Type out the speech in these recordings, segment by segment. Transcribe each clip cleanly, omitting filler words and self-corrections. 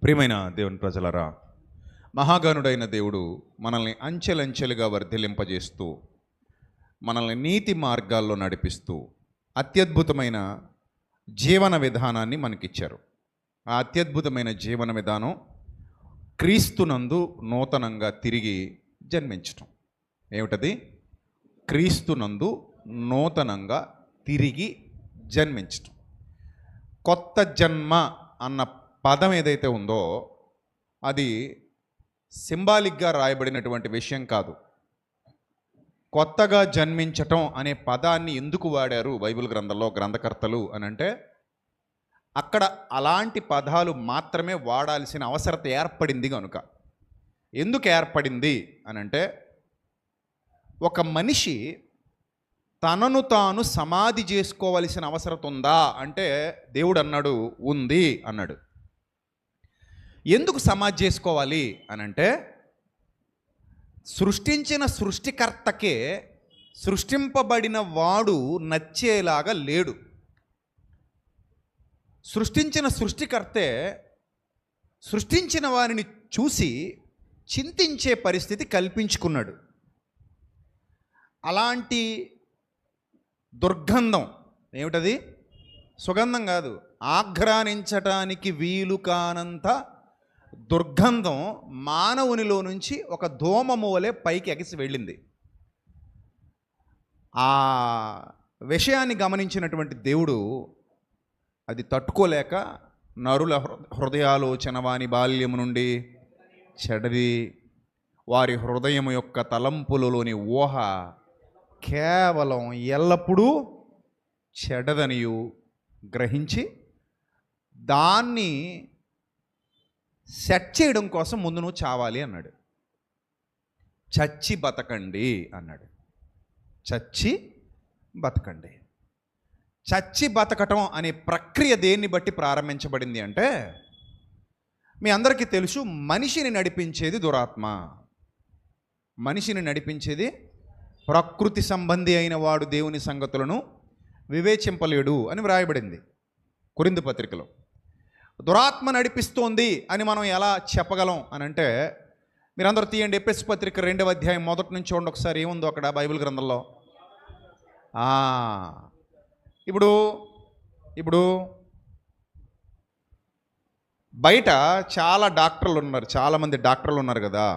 ప్రియమైన దేవుని ప్రజలరా, మహాగణుడైన దేవుడు మనల్ని అంచెలంచెలుగా వర్ధిలింపజేస్తూ మనల్ని నీతి మార్గాల్లో నడిపిస్తూ అత్యద్భుతమైన జీవన విధానాన్ని మనకిచ్చారు. ఆ అత్యద్భుతమైన జీవన విధానం క్రీస్తునందు నూతనంగా తిరిగి జన్మించటం. ఏమిటది? క్రీస్తునందు నూతనంగా తిరిగి జన్మించటం. కొత్త జన్మ అన్న పదం ఏదైతే ఉందో అది సింబాలిక్గా రాయబడినటువంటి విషయం కాదు. కొత్తగా జన్మించటం అనే పదాన్ని ఎందుకు వాడారు బైబిల్ గ్రంథంలో గ్రంథకర్తలు అని అంటే, అక్కడ అలాంటి పదాలు మాత్రమే వాడాల్సిన అవసరత ఏర్పడింది కనుక. ఎందుకు ఏర్పడింది అని అంటే, ఒక మనిషి తనను తాను సమాధి చేసుకోవలసిన అవసరం ఉందా అంటే దేవుడు అన్నాడు, ఉంది అన్నాడు. ఎందుకు సమాధి చేసుకోవాలి అని అంటే, సృష్టించిన సృష్టికర్తకే సృష్టింపబడిన వాడు నచ్చేలాగా లేడు. సృష్టించిన సృష్టికర్తే సృష్టించిన వారిని చూసి చింతించే పరిస్థితి కల్పించుకున్నాడు. అలాంటి దుర్గంధం ఏమిటది? సుగంధం కాదు, ఆఘ్రానించటానికి వీలు కానంత దుర్గంధం మానవునిలో నుంచి ఒక దోమము వలె పైకి ఎగిసి వెళ్ళింది. ఆ విషయాన్ని గమనించినటువంటి దేవుడు అది తట్టుకోలేక, నరుల హృదయాలోచన వాని బాల్యము నుండి చెడది, వారి హృదయం యొక్క తలంపులలోని ఊహ కేవలం ఎల్లప్పుడూ చెడదనియు గ్రహించి దాన్ని సెట్ చేయడం కోసం ముందు నువ్వు చావాలి అన్నాడు. చచ్చి బతకండి అన్నాడు. చచ్చి బతకండి. చచ్చి బతకటం అనే ప్రక్రియ దేన్ని బట్టి ప్రారంభించబడింది అంటే, మీ అందరికీ తెలుసు, మనిషిని నడిపించేది దురాత్మ. మనిషిని నడిపించేది ప్రకృతి సంబంధి అయిన వాడు దేవుని సంగతులను వివేచింపలేడు అని వ్రాయబడింది కొరింథీ పత్రికలో. దురాత్మ నడిపిస్తోంది అని మనం ఎలా చెప్పగలం అని అంటే, మీరందరూ తీయండి ఎఫెసీ పత్రిక 2వ అధ్యాయం మొదటి నుంచి చూడండి ఒకసారి, ఏముందో అక్కడ బైబిల్ గ్రంథంలో. ఇప్పుడు బయట చాలా డాక్టర్లు ఉన్నారు, చాలామంది డాక్టర్లు ఉన్నారు కదా.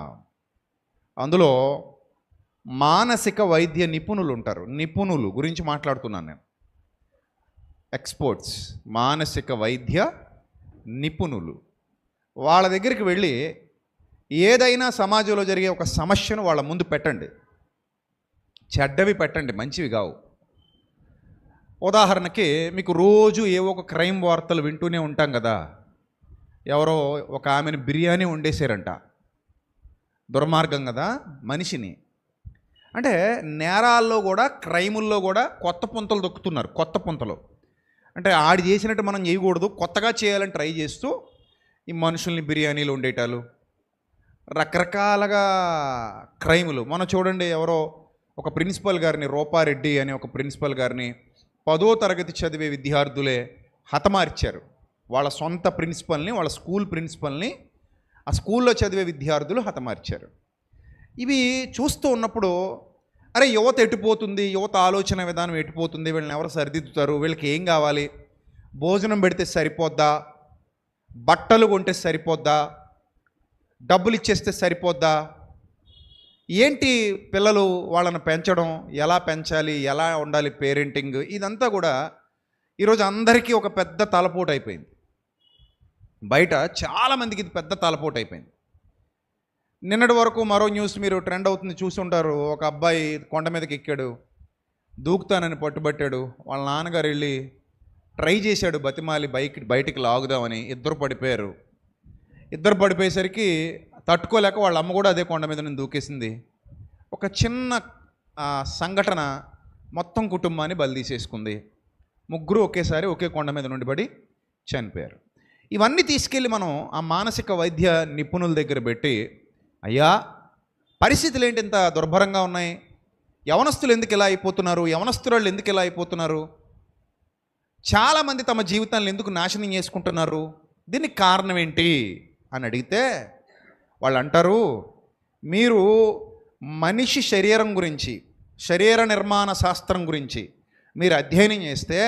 అందులో మానసిక వైద్య నిపుణులు ఉంటారు. నిపుణులు గురించి మాట్లాడుతున్నాను నేను. ఎక్స్పర్ట్స్, మానసిక వైద్య నిపుణులు. వాళ్ళ దగ్గరికి వెళ్ళి ఏదైనా సమాజంలో జరిగే ఒక సమస్యను వాళ్ళ ముందు పెట్టండి. చెడ్డవి పెట్టండి, మంచివి కావు. ఉదాహరణకి మీకు రోజు ఏవో ఒక క్రైమ్ వార్తలు వింటూనే ఉంటాం కదా. ఎవరో ఒక ఆమెను బిర్యానీ వండేశారంట. దుర్మార్గం కదా మనిషిని. అంటే నేరాల్లో కూడా, క్రైముల్లో కూడా కొత్త పుంతలు దొక్కుతున్నారు. కొత్త పుంతలు అంటే ఆడి చేసినట్టు మనం చేయకూడదు, కొత్తగా చేయాలని ట్రై చేస్తూ ఈ మనుషుల్ని బిర్యానీలు వండేటాలు, రకరకాలుగా క్రైములు. మనం చూడండి, ఎవరో ఒక ప్రిన్సిపల్ గారిని, రూపారెడ్డి అనే ఒక ప్రిన్సిపల్ గారిని 10వ తరగతి చదివే విద్యార్థులే హతమార్చారు. వాళ్ళ సొంత ప్రిన్సిపల్ని, వాళ్ళ స్కూల్ ప్రిన్సిపల్ని ఆ స్కూల్లో చదివే విద్యార్థులు హతమార్చారు. ఇవి చూస్తూ ఉన్నప్పుడు, అరే యువత ఎటుపోతుంది, యువత ఆలోచన విధానం ఎటుపోతుంది, వీళ్ళని ఎవరు సరిదిద్దుతారు, వీళ్ళకి ఏం కావాలి, భోజనం పెడితే సరిపోద్దా, బట్టలు కొంటే సరిపోద్దా, డబ్బులు ఇచ్చేస్తే సరిపోద్దా, ఏంటి పిల్లలు వాళ్ళని పెంచడం, ఎలా పెంచాలి, ఎలా ఉండాలి పేరెంటింగ్, ఇదంతా కూడా ఈరోజు అందరికీ ఒక పెద్ద తలపోటు అయిపోయింది. బయట చాలామందికి ఇది పెద్ద తలపోటు అయిపోయింది. నిన్నటి వరకు మరో న్యూస్ మీరు ట్రెండ్ అవుతుంది చూసి ఉంటారు. ఒక అబ్బాయి కొండ మీదకి ఎక్కాడు, దూకుతానని పట్టుబట్టాడు. వాళ్ళ నాన్నగారు వెళ్ళి ట్రై చేశాడు, బతిమాలి బయటికి లాగుదామని. ఇద్దరు పడిపోయారు. ఇద్దరు పడిపోయేసరికి తట్టుకోలేక వాళ్ళ అమ్మ కూడా అదే కొండ మీద నుంచి దూకేసింది. ఒక చిన్న సంఘటన మొత్తం కుటుంబాన్ని బలి తీసేసుకుంది. ముగ్గురు ఒకేసారి ఒకే కొండ మీద నుండి పడి చనిపోయారు. ఇవన్నీ తీసుకెళ్ళి మనం ఆ మానసిక వైద్య నిపుణుల దగ్గర పెట్టి, అయ్యా పరిస్థితులు ఏంటి ఇంత దుర్భరంగా ఉన్నాయి, యవనస్తులు ఎందుకు ఇలా అయిపోతున్నారు, యవనస్తురాళ్ళు ఎందుకు ఇలా అయిపోతున్నారు, చాలామంది తమ జీవితాలను ఎందుకు నాశనం చేసుకుంటున్నారు, దీనికి కారణం ఏంటి అని అడిగితే వాళ్ళు అంటారు, మీరు మనిషి శరీరం గురించి, శరీర నిర్మాణ శాస్త్రం గురించి మీరు అధ్యయనం చేస్తే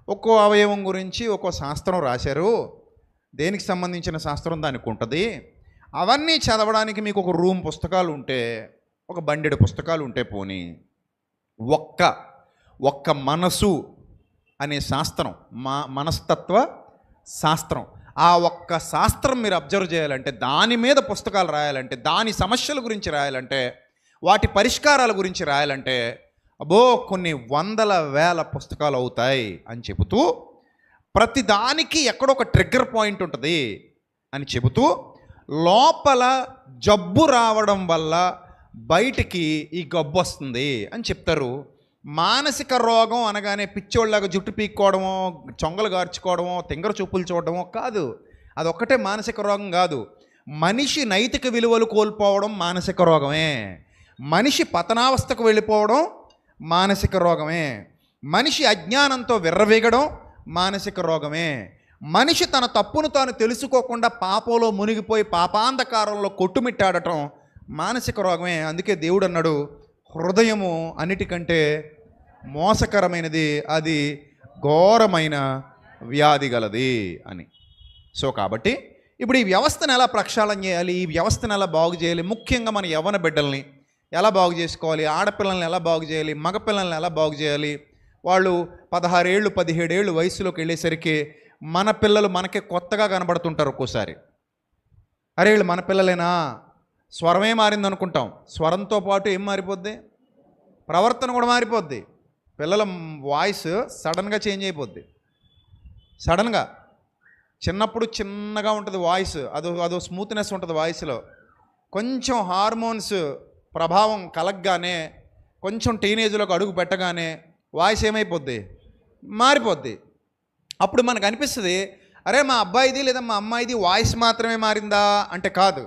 ఒక్కో అవయవం గురించి ఒక్కో శాస్త్రం రాశారు, దేనికి సంబంధించిన శాస్త్రం దానికి ఉంటుంది. అవన్నీ చదవడానికి మీకు ఒక రూమ్ పుస్తకాలు ఉంటే, ఒక బండెడు పుస్తకాలు ఉంటే పోనీ, ఒక్క మనసు అనే శాస్త్రం, మనస్తత్వ శాస్త్రం, ఆ ఒక్క శాస్త్రం మీరు అబ్జర్వ్ చేయాలంటే, దాని మీద పుస్తకాలు రాయాలంటే, దాని సమస్యల గురించి రాయాలంటే, వాటి పరిష్కారాల గురించి రాయాలంటే అబ్బో కొన్ని వందల వేల పుస్తకాలు అవుతాయి అని చెబుతూ, ప్రతిదానికి ఎక్కడో ఒక ట్రిగ్గర్ పాయింట్ ఉంటుంది అని చెబుతూ, లోపల జబ్బు రావడం వల్ల బయటికి ఈ గబ్బు వస్తుంది అని చెప్తారు. మానసిక రోగం అనగానే పిచ్చోళ్ళలాగా జుట్టు పీక్కోవడమో, చొంగలు గార్చుకోవడమో, తింగర చూపులు చూడడమో కాదు. అదొక్కటే మానసిక రోగం కాదు. మనిషి నైతిక విలువలు కోల్పోవడం మానసిక రోగమే. మనిషి పతనావస్థకు వెళ్ళిపోవడం మానసిక రోగమే. మనిషి అజ్ఞానంతో విర్రవీగడం మానసిక రోగమే. మనిషి తన తప్పును తాను తెలుసుకోకుండా పాపంలో మునిగిపోయి పాపాంధకారంలో కొట్టుమిట్టాడటం మానసిక రోగమే. అందుకే దేవుడు అన్నాడు, హృదయము అన్నిటికంటే మోసకరమైనది, అది ఘోరమైన వ్యాధి గలది అని. సో కాబట్టి ఇప్పుడు ఈ వ్యవస్థను ఎలా ప్రక్షాళన చేయాలి, ఈ వ్యవస్థను ఎలా బాగు చేయాలి, ముఖ్యంగా మన యవ్వన బిడ్డల్ని ఎలా బాగు చేసుకోవాలి, ఆడపిల్లల్ని ఎలా బాగు చేయాలి, మగపిల్లల్ని ఎలా బాగు చేయాలి. వాళ్ళు 16 ఏళ్ళు 17 ఏళ్ళు వయసులోకి వెళ్ళేసరికి మన పిల్లలు మనకే కొత్తగా కనబడుతుంటారు. ఒక్కోసారి అరే వీళ్ళు మన పిల్లలేనా, స్వరమే మారింది అనుకుంటాం. స్వరంతో పాటు ఏం మారిపోద్ది, ప్రవర్తన కూడా మారిపోద్ది. పిల్లల వాయిస్ సడన్గా చేంజ్ అయిపోద్ది. సడన్గా చిన్నప్పుడు చిన్నగా ఉంటుంది వాయిస్, అదో స్మూత్నెస్ ఉంటుంది వాయిస్లో. కొంచెం హార్మోన్స్ ప్రభావం కలగగానే, కొంచెం టీనేజ్లోకి అడుగు పెట్టగానే వాయిస్ ఏమైపోద్ది, మారిపోద్ది. అప్పుడు మనకు అనిపిస్తుంది, అరే మా అబ్బాయిది లేదా మా అమ్మాయిది వాయిస్ మాత్రమే మారిందా అంటే కాదు.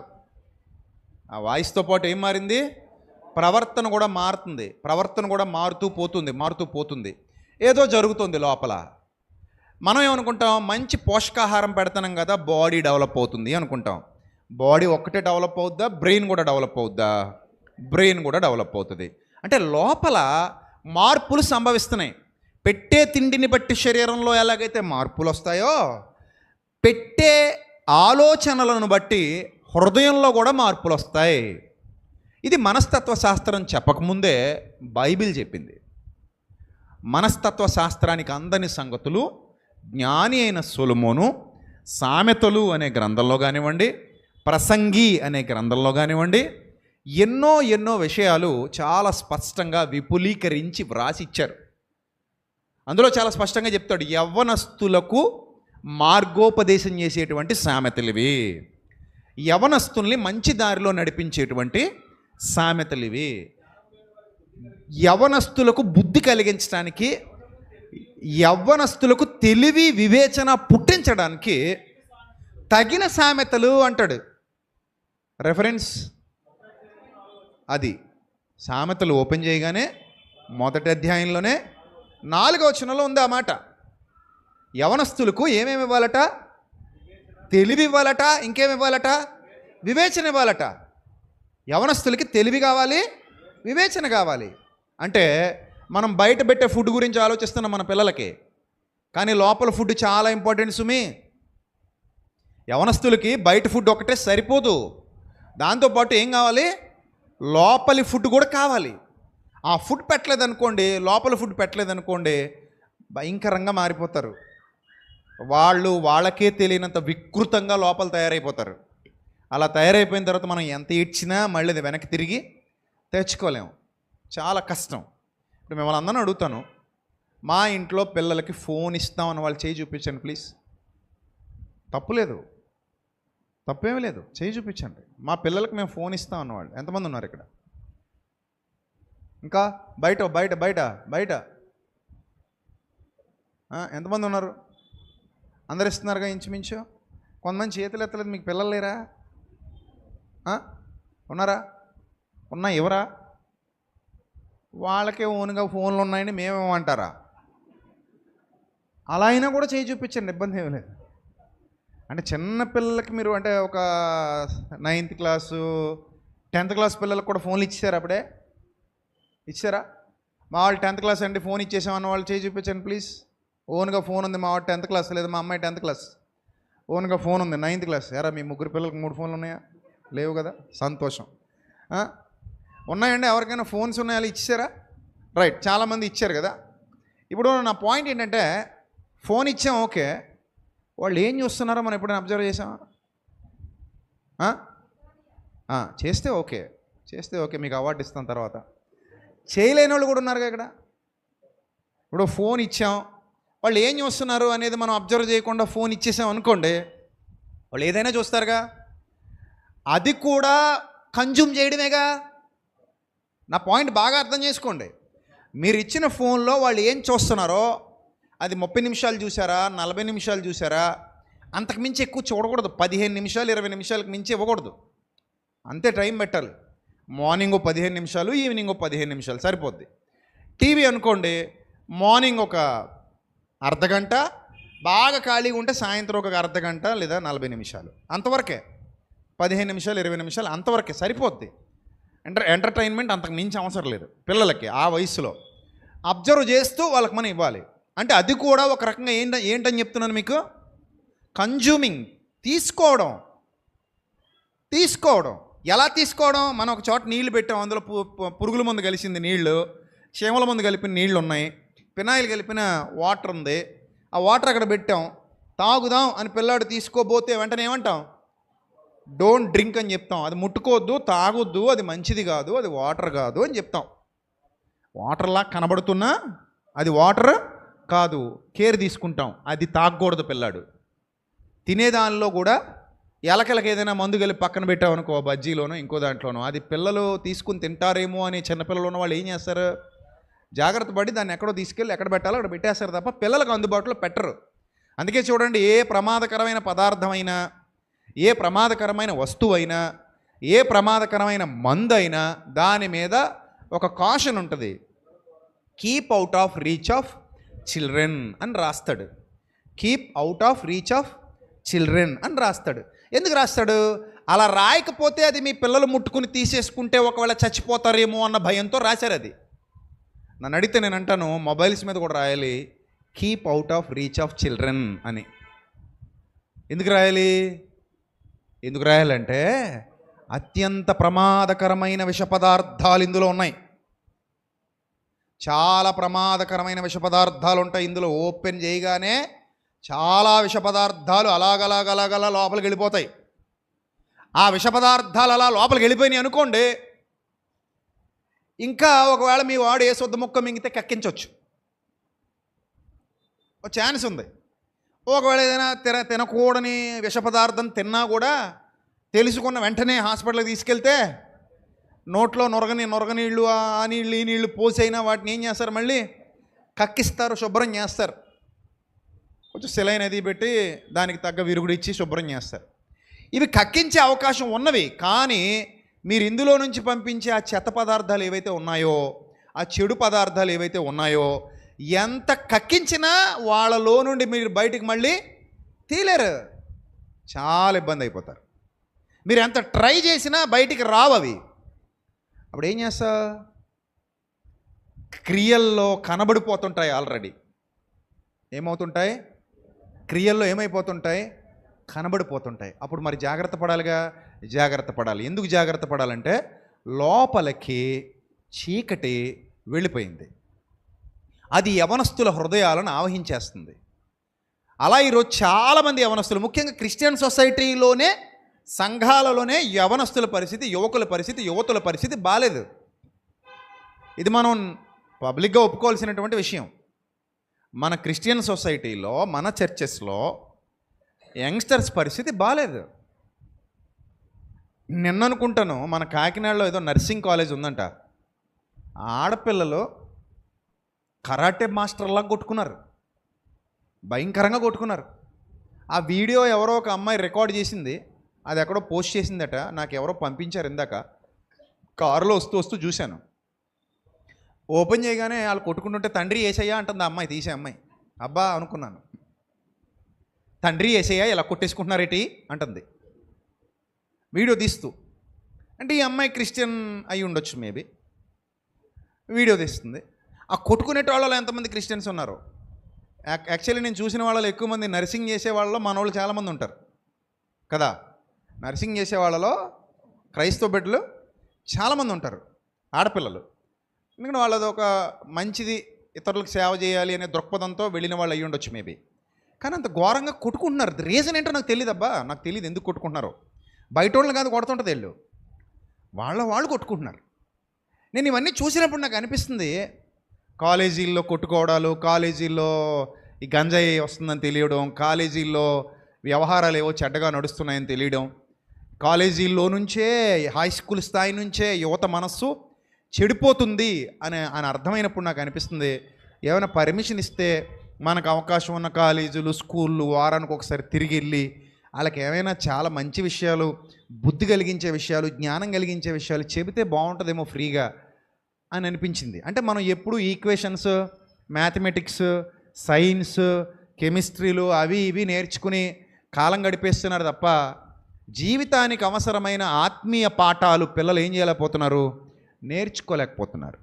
ఆ వాయిస్తో పాటు ఏం మారింది, ప్రవర్తన కూడా మారుతుంది. ప్రవర్తన కూడా మారుతూ పోతుంది. ఏదో జరుగుతుంది లోపల. మనం ఏమనుకుంటాం, మంచి పోషకాహారం పెడతాం కదా బాడీ డెవలప్ అవుతుంది అనుకుంటాం. బాడీ ఒక్కటే డెవలప్ అవుద్దా, బ్రెయిన్ కూడా డెవలప్ అవుద్దా? బ్రెయిన్ కూడా డెవలప్ అవుతుంది. అంటే లోపల మార్పులు సంభవిస్తున్నాయి. పెట్టే తిండిని బట్టి శరీరంలో ఎలాగైతే మార్పులు వస్తాయో, పెట్టే ఆలోచనలను బట్టి హృదయంలో కూడా మార్పులు వస్తాయి. ఇది మనస్తత్వ శాస్త్రం చెప్పకముందే బైబిల్ చెప్పింది. మనస్తత్వ శాస్త్రానికి అందని సంగతులు జ్ఞాని అయిన సొలొమోను సామెతలు అనే గ్రంథంలో కానివ్వండి, ప్రసంగి అనే గ్రంథంలో కానివ్వండి, ఎన్నో విషయాలు చాలా స్పష్టంగా విపులీకరించి వ్రాసి ఇచ్చారు. అందులో చాలా స్పష్టంగా చెప్తాడు, యవ్వనస్తులకు మార్గోపదేశం చేసేటువంటి సామెతలివి, యవ్వనస్తుల్ని మంచి దారిలో నడిపించేటువంటి సామెతలివి, యవ్వనస్తులకు బుద్ధి కలిగించడానికి, యవ్వనస్తులకు తెలివి వివేచన పుట్టించడానికి తగిన సామెతలు అంటాడు. రెఫరెన్స్ అది సామెతలు ఓపెన్ చేయగానే మొదటి అధ్యాయంలోనే 4వ వచనంలో ఉంది ఆ మాట. యవనస్తులకు ఏమేమి ఇవ్వాలట, తెలివి ఇవ్వాలట, ఇంకేమి ఇవ్వాలట, వివేచన ఇవ్వాలట. యవనస్తులకి తెలివి కావాలి, వివేచన కావాలి. అంటే మనం బయట పెట్టే ఫుడ్ గురించి ఆలోచిస్తున్నాం మన పిల్లలకి, కానీ లోపల ఫుడ్ చాలా ఇంపార్టెంట్ సుమి. యవనస్తులకి బయట ఫుడ్ ఒకటే సరిపోదు, దాంతోపాటు ఏం కావాలి, లోపలి ఫుడ్ కూడా కావాలి. ఆ ఫుడ్ పెట్టలేదనుకోండి, లోపల ఫుడ్ పెట్టలేదనుకోండి, భయంకరంగా మారిపోతారు. వాళ్ళకే తెలియనంత వికృతంగా లోపల తయారైపోతారు. అలా తయారైపోయిన తర్వాత మనం ఎంత ఇచ్చినా మళ్ళీ అది వెనక్కి తిరిగి తెచ్చుకోలేము, చాలా కష్టం. ఇప్పుడు మిమ్మల్ని అందరిని అడుగుతాను, మా ఇంట్లో పిల్లలకి ఫోన్ ఇస్తామని వాళ్ళు చేయి చూపించండి ప్లీజ్. తప్పులేదు, తప్పేమీ లేదు, చేయి చూపించండి. మా పిల్లలకి మేము ఫోన్ ఇస్తాం అన్నవాళ్ళు ఎంతమంది ఉన్నారు ఇక్కడ? ఇంకా బయట బయట బయట బయట ఎంతమంది ఉన్నారు? అందరు ఇస్తున్నారుగా ఇంచుమించు. కొంతమంది చేతులు ఎత్తలేదు, మీకు పిల్లలు లేరా? ఉన్నారా? ఉన్నా ఎవరా? వాళ్ళకే ఓన్గా ఫోన్లు ఉన్నాయని మేమేమంటారా? అలా అయినా కూడా చేయి చూపించండి, ఇబ్బంది ఏమీ లేదు. అంటే చిన్న పిల్లలకి మీరు అంటే ఒక 9th క్లాసు 10th క్లాస్ పిల్లలకు కూడా ఫోన్లు ఇచ్చారా అప్పుడే? ఇచ్చారా? మా వాళ్ళు 10th క్లాస్ అండి ఫోన్ ఇచ్చేసామన్న వాళ్ళు చేయి చూపించండి ప్లీజ్. ఓన్గా ఫోన్ ఉంది మా వాడు 10th క్లాస్, లేదా మా అమ్మాయి 10th క్లాస్, ఓన్గా ఫోన్ ఉంది 9th క్లాస్. ఎరా మీ ముగ్గురు పిల్లలకు 3 ఫోన్లు ఉన్నాయా? లేవు కదా, సంతోషం. ఉన్నాయండి ఎవరికైనా ఫోన్స్ ఉన్నాయా? ఇచ్చారా? రైట్, చాలామంది ఇచ్చారు కదా. ఇప్పుడు నా పాయింట్ ఏంటంటే, ఫోన్ ఇచ్చాం ఓకే, వాళ్ళు ఏం చూస్తున్నారో మనం ఎప్పుడైనా అబ్జర్వ్ చేసామా? చేస్తే ఓకే, చేస్తే ఓకే, మీకు అవార్డు ఇస్తాం తర్వాత. చేయలేని వాళ్ళు కూడా ఉన్నారు ఇక్కడ. ఇప్పుడు ఫోన్ ఇచ్చాం, వాళ్ళు ఏం చూస్తున్నారు అనేది మనం అబ్జర్వ్ చేయకుండా ఫోన్ ఇచ్చేసాం అనుకోండి, వాళ్ళు ఏదైనా చూస్తారుగా. అది కూడా కన్జ్యూమ్ చేయడమేగా. నా పాయింట్ బాగా అర్థం చేసుకోండి. మీరు ఇచ్చిన ఫోన్లో వాళ్ళు ఏం చూస్తున్నారో అది 30 నిమిషాలు చూసారా, 40 నిమిషాలు చూసారా, అంతకుమించి ఎక్కువ చూడకూడదు. 15 నిమిషాలు 20 నిమిషాలకు మించి ఇవ్వకూడదు. అంతే టైం పెట్టాలి. మార్నింగ్ 15 నిమిషాలు, ఈవినింగ్ 15 నిమిషాలు సరిపోద్ది. టీవీ అనుకోండి, మార్నింగ్ ఒక అర్ధగంట, బాగా ఖాళీగా ఉంటే సాయంత్రం ఒక అర్ధగంట లేదా 40 నిమిషాలు, అంతవరకే. 15 నిమిషాలు 20 నిమిషాలు అంతవరకే సరిపోద్ది. ఎంటర్టైన్మెంట్ అంతకు మించి అవసరం లేదు పిల్లలకి. ఆ వయసులో అబ్జర్వ్ చేస్తూ వాళ్ళకి మనం ఇవ్వాలి. అంటే అది కూడా ఒక రకంగా ఏంటని చెప్తున్నాను మీకు, కన్జ్యూమింగ్, తీసుకోవడం. ఎలా తీసుకోవడం? మనం ఒక చోట నీళ్లు పెట్టాం, అందులో పురుగుల మందు కలిసింది నీళ్లు, చీమల మందు కలిపిన నీళ్లు ఉన్నాయి, ఫినాయిల్ కలిపిన వాటర్ ఉంది. ఆ వాటర్ అక్కడ పెట్టాం, తాగుదాం అని పిల్లాడు తీసుకోబోతే వెంటనే ఏమంటాం? డోంట్ డ్రింక్ అని చెప్తాం. అది ముట్టుకోవద్దు, తాగొద్దు, అది మంచిది కాదు, అది వాటర్ కాదు అని చెప్తాం. వాటర్లా కనబడుతున్నా అది వాటర్ కాదు, కేర్ తీసుకుంటాం. అది తాగకూడదు పిల్లాడు. తినేదానిలో కూడా ఎలకలకి ఏదైనా మందు కలిపి పక్కన పెట్టామనుకో, బజ్జీలోనో ఇంకో దాంట్లోనో, అది పిల్లలు తీసుకుని తింటారేమో అని చిన్నపిల్లలు ఉన్న వాళ్ళు ఏం చేస్తారు? జాగ్రత్త పడి దాన్ని ఎక్కడో తీసుకెళ్ళి ఎక్కడ పెట్టాలో అక్కడ పెట్టేస్తారు తప్ప పిల్లలకు అందుబాటులో పెట్టరు. అందుకే చూడండి, ఏ ప్రమాదకరమైన పదార్థమైనా, ఏ ప్రమాదకరమైన వస్తువైనా, ఏ ప్రమాదకరమైన మందు అయినా దాని మీద ఒక కాషన్ ఉంటుంది. Keep out of reach of children అని రాస్తాడు. Keep out of reach of children అని రాస్తాడు. ఎందుకు రాస్తాడు? అలా రాయకపోతే అది మీ పిల్లలు ముట్టుకుని తీసేసుకుంటే ఒకవేళ చచ్చిపోతారేమో అన్న భయంతో రాశారు. అది నన్ను అడిగితే నేను అంటాను, మొబైల్స్ మీద కూడా రాయాలి keep out of reach of children అని. ఎందుకు రాయాలంటే అత్యంత ప్రమాదకరమైన విష పదార్థాలు ఇందులో ఉన్నాయి. చాలా ప్రమాదకరమైన విష పదార్థాలు ఉంటాయి ఇందులో. ఓపెన్ చేయగానే చాలా విష పదార్థాలు అలాగలా లోపలికి వెళ్ళిపోతాయి. ఆ విష పదార్థాలు అలా లోపలికి వెళ్ళిపోయినాయి అనుకోండి, ఇంకా ఒకవేళ మీ వాడు ఏ శుద్ధ ముక్క మింగితే కక్కించవచ్చు, ఒక ఛాన్స్ ఉంది. ఒకవేళ ఏదైనా తినకూడని విష పదార్థం తిన్నా కూడా తెలుసుకున్న వెంటనే హాస్పిటల్కి తీసుకెళ్తే నోట్లో నొరగనీళ్ళు, ఆ నీళ్ళు ఈ నీళ్ళు పోసైనా వాటిని ఏం చేస్తారు? మళ్ళీ కక్కిస్తారు, శుభ్రం చేస్తారు. కొంచెం సెలైన్ అది పెట్టి దానికి తగ్గ విరుగుడు ఇచ్చి శుభ్రం చేస్తారు. ఇవి కక్కించే అవకాశం ఉన్నవి. కానీ మీరు ఇందులో నుంచి పంపించే ఆ చెత్త పదార్థాలు ఏవైతే ఉన్నాయో, ఆ చెడు పదార్థాలు ఏవైతే ఉన్నాయో, ఎంత కక్కించినా వాళ్ళలో నుండి మీరు బయటికి మళ్ళీ తీలేరు. చాలా ఇబ్బంది అయిపోతారు. మీరు ఎంత ట్రై చేసినా బయటికి రావు అవి. అప్పుడు ఏం చేస్తా? క్రియల్లో కనబడిపోతుంటాయి. ఆల్రెడీ ఏమవుతుంటాయి? క్రియల్లో ఏమైపోతుంటాయి? కనబడిపోతుంటాయి. అప్పుడు మరి జాగ్రత్త పడాలి. ఎందుకు జాగ్రత్త పడాలంటే లోపలికి చీకటి వెళ్ళిపోయింది. అది యవనస్తుల హృదయాలను ఆవహించేస్తుంది. అలా ఈరోజు చాలామంది యవనస్తులు, ముఖ్యంగా క్రిస్టియన్ సొసైటీలోనే, సంఘాలలోనే యవనస్తుల పరిస్థితి, యువకుల పరిస్థితి, యువతుల పరిస్థితి బాలేదు. ఇది మనం పబ్లిక్గా ఒప్పుకోవాల్సినటువంటి విషయం. మన క్రిస్టియన్ సొసైటీలో, మన చర్చెస్లో యంగ్స్టర్స్ పరిస్థితి బాలేదు. నిన్న అనుకుంటాను మన కాకినాడలో ఏదో నర్సింగ్ కాలేజ్ ఉందంట. ఆడపిల్లలు కరాటే మాస్టర్లా కొట్టుకున్నారు, భయంకరంగా కొట్టుకున్నారు. ఆ వీడియో ఎవరో ఒక అమ్మాయి రికార్డ్ చేసింది, అది ఎక్కడో పోస్ట్ చేసిందట. నాకు ఎవరో పంపించారు, ఇందాక కారులో వస్తూ చూశాను. ఓపెన్ చేయగానే వాళ్ళు కొట్టుకుంటుంటే తండ్రి ఏసయ్యా అంటుంది ఆ అమ్మాయి, తీసే అమ్మాయి. అబ్బా అనుకున్నాను. తండ్రి యేసయ్య ఇలా కొట్టేసుకుంటున్నారేటి అంటుంది వీడియో తీస్తూ. అంటే ఈ అమ్మాయి క్రిస్టియన్ అయి ఉండొచ్చు మేబీ. వీడియో తీస్తుంది. ఆ కొట్టుకునే వాళ్ళలో ఎంతమంది క్రిస్టియన్స్ ఉన్నారు? యాక్చువల్లీ నేను చూసిన వాళ్ళలో ఎక్కువ మంది నర్సింగ్ చేసే వాళ్ళలో మనోళ్ళు చాలామంది ఉంటారు కదా. నర్సింగ్ చేసే వాళ్ళలో క్రైస్తవ బిడ్డలు చాలామంది ఉంటారు, ఆడపిల్లలు. ఎందుకంటే వాళ్ళది ఒక మంచిది, ఇతరులకు సేవ చేయాలి అనే దృక్పథంతో వెళ్ళిన వాళ్ళు అయ్యి ఉండొచ్చు మేబీ. కానీ అంత ఘోరంగా కొట్టుకుంటున్నారు. రీజన్ ఏంటో నాకు తెలియదు అబ్బా, నాకు తెలియదు ఎందుకు కొట్టుకుంటున్నారో. బయట వాళ్ళని కాదు కొడుతుంటుంది వెళ్ళు, వాళ్ళు కొట్టుకుంటున్నారు. నేను ఇవన్నీ చూసినప్పుడు నాకు అనిపిస్తుంది, కాలేజీల్లో కొట్టుకోవడాలు, కాలేజీల్లో ఈ గంజాయి వస్తుందని తెలియడం, కాలేజీల్లో వ్యవహారాలు ఏవో చెడ్డగా నడుస్తున్నాయని తెలియడం, కాలేజీల్లో నుంచే హై స్కూల్ స్థాయి నుంచే యువత మనస్సు చెడిపోతుంది అని అర్థమైనప్పుడు నాకు అనిపిస్తుంది, ఏమైనా పర్మిషన్ ఇస్తే మనకు అవకాశం ఉన్న కాలేజీలు, స్కూళ్ళు వారానికి ఒకసారి తిరిగి వెళ్ళి వాళ్ళకి ఏమైనా చాలా మంచి విషయాలు, బుద్ధి కలిగించే విషయాలు, జ్ఞానం కలిగించే విషయాలు చెబితే బాగుంటుందేమో ఫ్రీగా అని అనిపించింది. అంటే మనం ఎప్పుడు ఈక్వేషన్స్, మ్యాథమెటిక్స్, సైన్స్, కెమిస్ట్రీలు అవి ఇవి నేర్చుకుని కాలం గడిపేస్తున్నారు తప్ప జీవితానికి అవసరమైన ఆత్మీయ పాఠాలు పిల్లలు ఏం చేయలేకపోతున్నారు, నేర్చుకోలేకపోతున్నారు.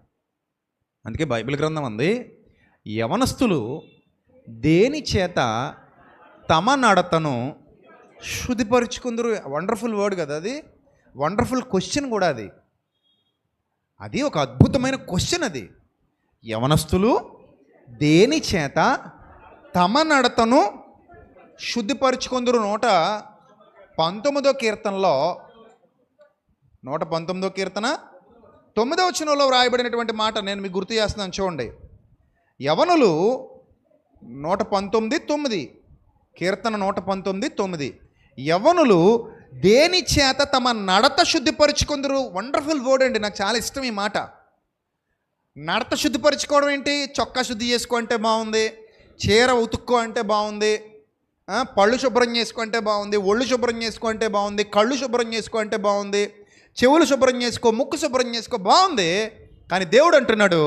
అందుకే బైబిల్ గ్రంథం ఉంది, యవనస్తులు దేని చేత తమ నడతను శుద్ధిపరుచుకుందరు. వండర్ఫుల్ వర్డ్ కదా అది, వండర్ఫుల్ క్వశ్చన్ కూడా అది. అది ఒక అద్భుతమైన క్వశ్చన్ అది. యవనస్తులు దేని చేత తమ నడతను శుద్ధిపరుచుకుందరు. 119వ కీర్తనలో 119వ కీర్తన 9వ వచనంలో వ్రాయబడినటువంటి మాట నేను మీకు గుర్తు చేస్తున్నాను చూడండి. యవనులు 119:9 కీర్తన 119:9 యవనులు దేని చేత తమ నడత శుద్ధిపరుచుకుందరు. వండర్ఫుల్ వర్డ్ అండి, నాకు చాలా ఇష్టం ఈ మాట. నడత శుద్ధిపరుచుకోవడం ఏంటి? చొక్కా శుద్ధి చేసుకో అంటే బాగుంది, చీర ఉతుక్కో అంటే బాగుంది, పళ్ళు శుభ్రం చేసుకో అంటే బాగుంది, ఒళ్ళు శుభ్రం చేసుకో అంటే బాగుంది, కళ్ళు శుభ్రం చేసుకో అంటే బాగుంది, చెవులు శుభ్రం చేసుకో, ముక్కు శుభ్రం చేసుకో, బాగుంది. కానీ దేవుడు అంటున్నాడు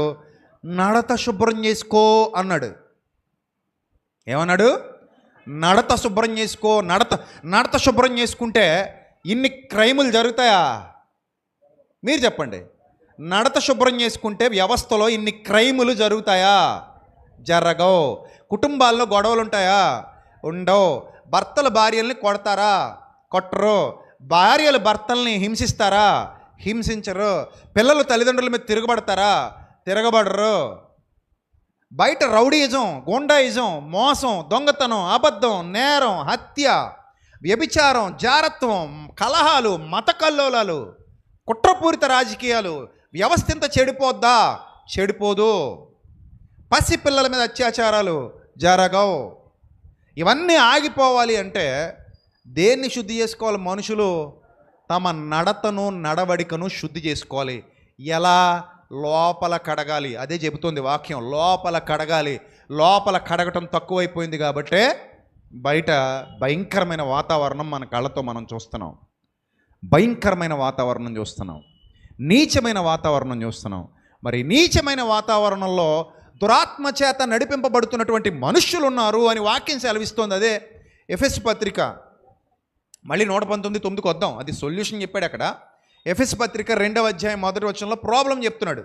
నడత శుభ్రం చేసుకో అన్నాడు. ఏమన్నాడు? నడత శుభ్రం చేసుకో. నడత శుభ్రం చేసుకుంటే ఇన్ని క్రైములు జరుగుతాయా? మీరు చెప్పండి. నడత శుభ్రం చేసుకుంటే వ్యవస్థలో ఇన్ని క్రైములు జరుగుతాయా? జరగవు. కుటుంబాల్లో గొడవలు ఉంటాయా? ఉండవు. భర్తలు భార్యల్ని కొడతారా? కొట్టరు. భార్యలు భర్తల్ని హింసిస్తారా? హింసించరు. పిల్లలు తల్లిదండ్రుల మీద తిరగబడతారా? తిరగబడరు. బయట రౌడీయిజం, గూండాయిజం, మోసం, దొంగతనం, అబద్ధం, నేరం, హత్య, వ్యభిచారం, జారత్వం, కలహాలు, మత కల్లోలాలు, కుట్రపూరిత రాజకీయాలు, వ్యవస్థ ఇంత చెడిపోద్దా? చెడిపోదు. పసి పిల్లల మీద అత్యాచారాలు జరగవు. ఇవన్నీ ఆగిపోవాలి అంటే దేన్ని శుద్ధి చేసుకోవాలి? మనుషులు తమ నడతను, నడవడికను శుద్ధి చేసుకోవాలి. ఎలా? లోపల కడగాలి. అదే చెబుతోంది వాక్యం, లోపల కడగాలి. లోపల కడగటం తక్కువైపోయింది కాబట్టే బయట భయంకరమైన వాతావరణం మన కళ్ళతో మనం చూస్తున్నాం. భయంకరమైన వాతావరణం చూస్తున్నాం, నీచమైన వాతావరణం చూస్తున్నాం. మరి నీచమైన వాతావరణంలో దురాత్మ చేత నడిపింపబడుతున్నటువంటి మనుష్యులు ఉన్నారు అని వాక్యం సెలవిస్తోంది. అదే ఎఫెసు పత్రిక, మళ్ళీ 119:9 వద్దాం. అది సొల్యూషన్ చెప్పాడు అక్కడ. ఎఫెసు పత్రిక 2వ అధ్యాయం 1వ వచనంలో ప్రాబ్లం చెప్తున్నాడు.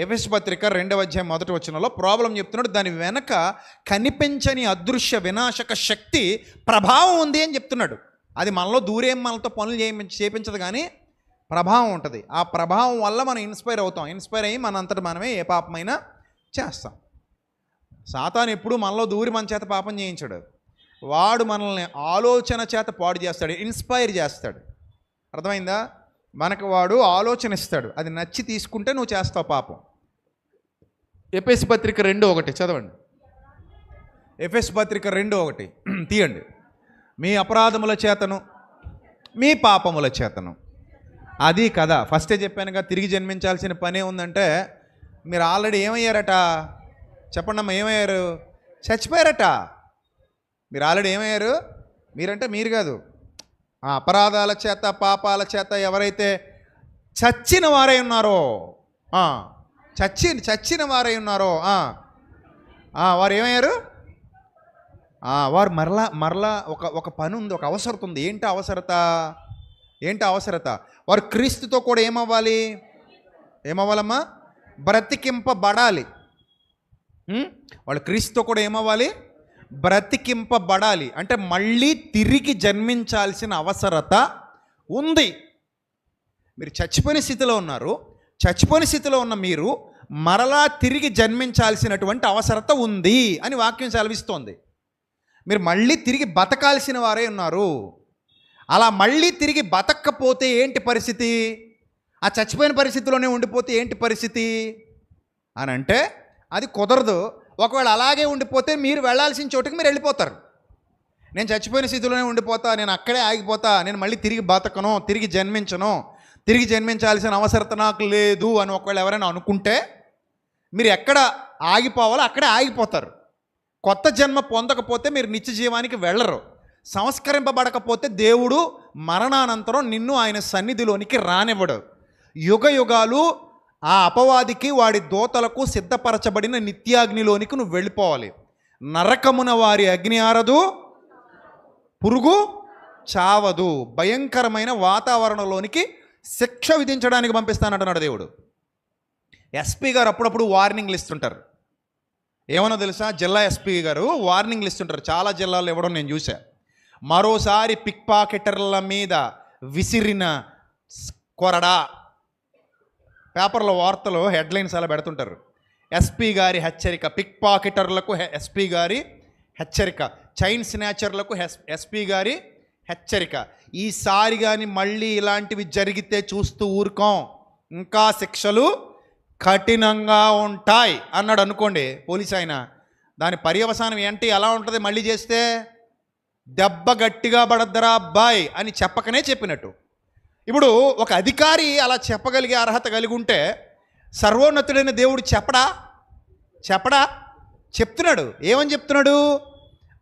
ఎఫెసు పత్రిక 2వ అధ్యాయం 1వ వచనంలో ప్రాబ్లం చెప్తున్నాడు. దాని వెనక కనిపించని అదృశ్య వినాశక శక్తి ప్రభావం ఉంది అని చెప్తున్నాడు. అది మనలో దూరేం మనతో పనులు చేయించదు, కానీ ప్రభావం ఉంటుంది. ఆ ప్రభావం వల్ల మనం ఇన్స్పైర్ అవుతాం. ఇన్స్పైర్ అయ్యి మనంతట మనమే ఏ పాపమైనా చేస్తాం. సాతాను ఎప్పుడు మనలో దూరి మన చేత పాపం చేయించాడు. వాడు మనల్ని ఆలోచన చేత పాడు చేస్తాడు, ఇన్స్పైర్ చేస్తాడు. అర్థమైందా? మనకు వాడు ఆలోచన ఇస్తాడు, అది నచ్చి తీసుకుంటే నువ్వు చేస్తావు పాపం. ఎఫెసు పత్రిక 2:1 చదవండి. ఎఫెసు పత్రిక 2:1 తీయండి. మీ అపరాధముల చేతను మీ పాపముల చేతను. అది కదా ఫస్టే చెప్పానుగా, తిరిగి జన్మించాల్సిన పనే ఉందంటే మీరు ఆల్రెడీ ఏమయ్యారట? చెప్పండి అమ్మా, ఏమయ్యారు? చచ్చిపోయారట. మీరు ఆల్రెడీ ఏమయ్యారు? మీరంటే మీరు కాదు, ఆ అపరాధాల చేత పాపాల చేత ఎవరైతే చచ్చిన వారై ఉన్నారో, చచ్చిన వారై ఉన్నారో వారు ఏమయ్యారు? వారు మరలా మరలా ఒక పని ఉంది, ఒక అవసరత ఉంది. ఏంటి అవసరత? వారు క్రీస్తుతో కూడా ఏమవ్వాలమ్మా? బ్రతికింపబడాలి. వాళ్ళు క్రీస్తుతో కూడా ఏమవ్వాలి? బ్రతికింపబడాలి. అంటే మళ్ళీ తిరిగి జన్మించాల్సిన అవసరత ఉంది. మీరు చచ్చిపోయిన స్థితిలో ఉన్నారు. చచ్చిపోయిన స్థితిలో ఉన్న మీరు మరలా తిరిగి జన్మించాల్సినటువంటి అవసరత ఉంది అని వాక్యం సెలవిస్తోంది. మీరు మళ్ళీ తిరిగి బతకాల్సిన వారే ఉన్నారు. అలా మళ్ళీ తిరిగి బతక్కపోతే ఏంటి పరిస్థితి? ఆ చచ్చిపోయిన పరిస్థితిలోనే ఉండిపోతే ఏంటి పరిస్థితి అని అంటే అది కుదరదు. ఒకవేళ అలాగే ఉండిపోతే మీరు వెళ్ళాల్సిన చోటుకి మీరు వెళ్ళిపోతారు. నేను చచ్చిపోయిన స్థితిలోనే ఉండిపోతా, నేను అక్కడే ఆగిపోతా, నేను మళ్ళీ తిరిగి బతకను, తిరిగి జన్మించాల్సిన అవసరత నాకు లేదు అని ఒకవేళ ఎవరైనా అనుకుంటే మీరు ఎక్కడ ఆగిపోవాలో అక్కడే ఆగిపోతారు. కొత్త జన్మ పొందకపోతే మీరు నిత్య జీవానికి వెళ్ళరు. సంస్కరింపబడకపోతే దేవుడు మరణానంతరం నిన్ను ఆయన సన్నిధిలోనికి రానివ్వడు. యుగ యుగాలు ఆ అపవాదికి వాడి దోతలకు సిద్ధపరచబడిన నిత్యాగ్నిలోనికి నువ్వు వెళ్ళిపోవాలి. నరకమున వారి అగ్ని ఆరదు, పురుగు చావదు. భయంకరమైన వాతావరణంలోనికి శిక్ష విధించడానికి పంపిస్తానంటున్నాడు దేవుడు. ఎస్పీ గారు అప్పుడప్పుడు వార్నింగ్లు ఇస్తుంటారు. ఏమన్నా తెలుసా? జిల్లా ఎస్పీ గారు వార్నింగ్లు ఇస్తుంటారు. చాలా జిల్లాల్లో ఇవ్వడం నేను చూసా. మరోసారి పిక్ పాకెటర్ల మీద విసిరిన కొరడా, పేపర్లో వార్తలు హెడ్లైన్స్ అలా పెడుతుంటారు. ఎస్పీ గారి హెచ్చరిక, పిక్ పాకెటర్లకు ఎస్పీ గారి హెచ్చరిక, చైన్ స్నాచర్లకు ఎస్పీ గారి హెచ్చరిక. ఈసారి కానీ మళ్ళీ ఇలాంటివి జరిగితే చూస్తూ ఊరుకోం, ఇంకా శిక్షలు కఠినంగా ఉంటాయి అన్నాడు అనుకోండి పోలీస్ ఆయన. దాని పర్యవసానం ఏంటి, ఎలా ఉంటుంది? మళ్ళీ చేస్తే దెబ్బ గట్టిగా పడద్దరా అబ్బాయి అని చెప్పకనే చెప్పినట్టు. ఇప్పుడు ఒక అధికారి అలా చెప్పగలిగే అర్హత కలిగి ఉంటే సర్వోన్నతుడైన దేవుడు చెప్తున్నాడు. ఏమని చెప్తున్నాడు?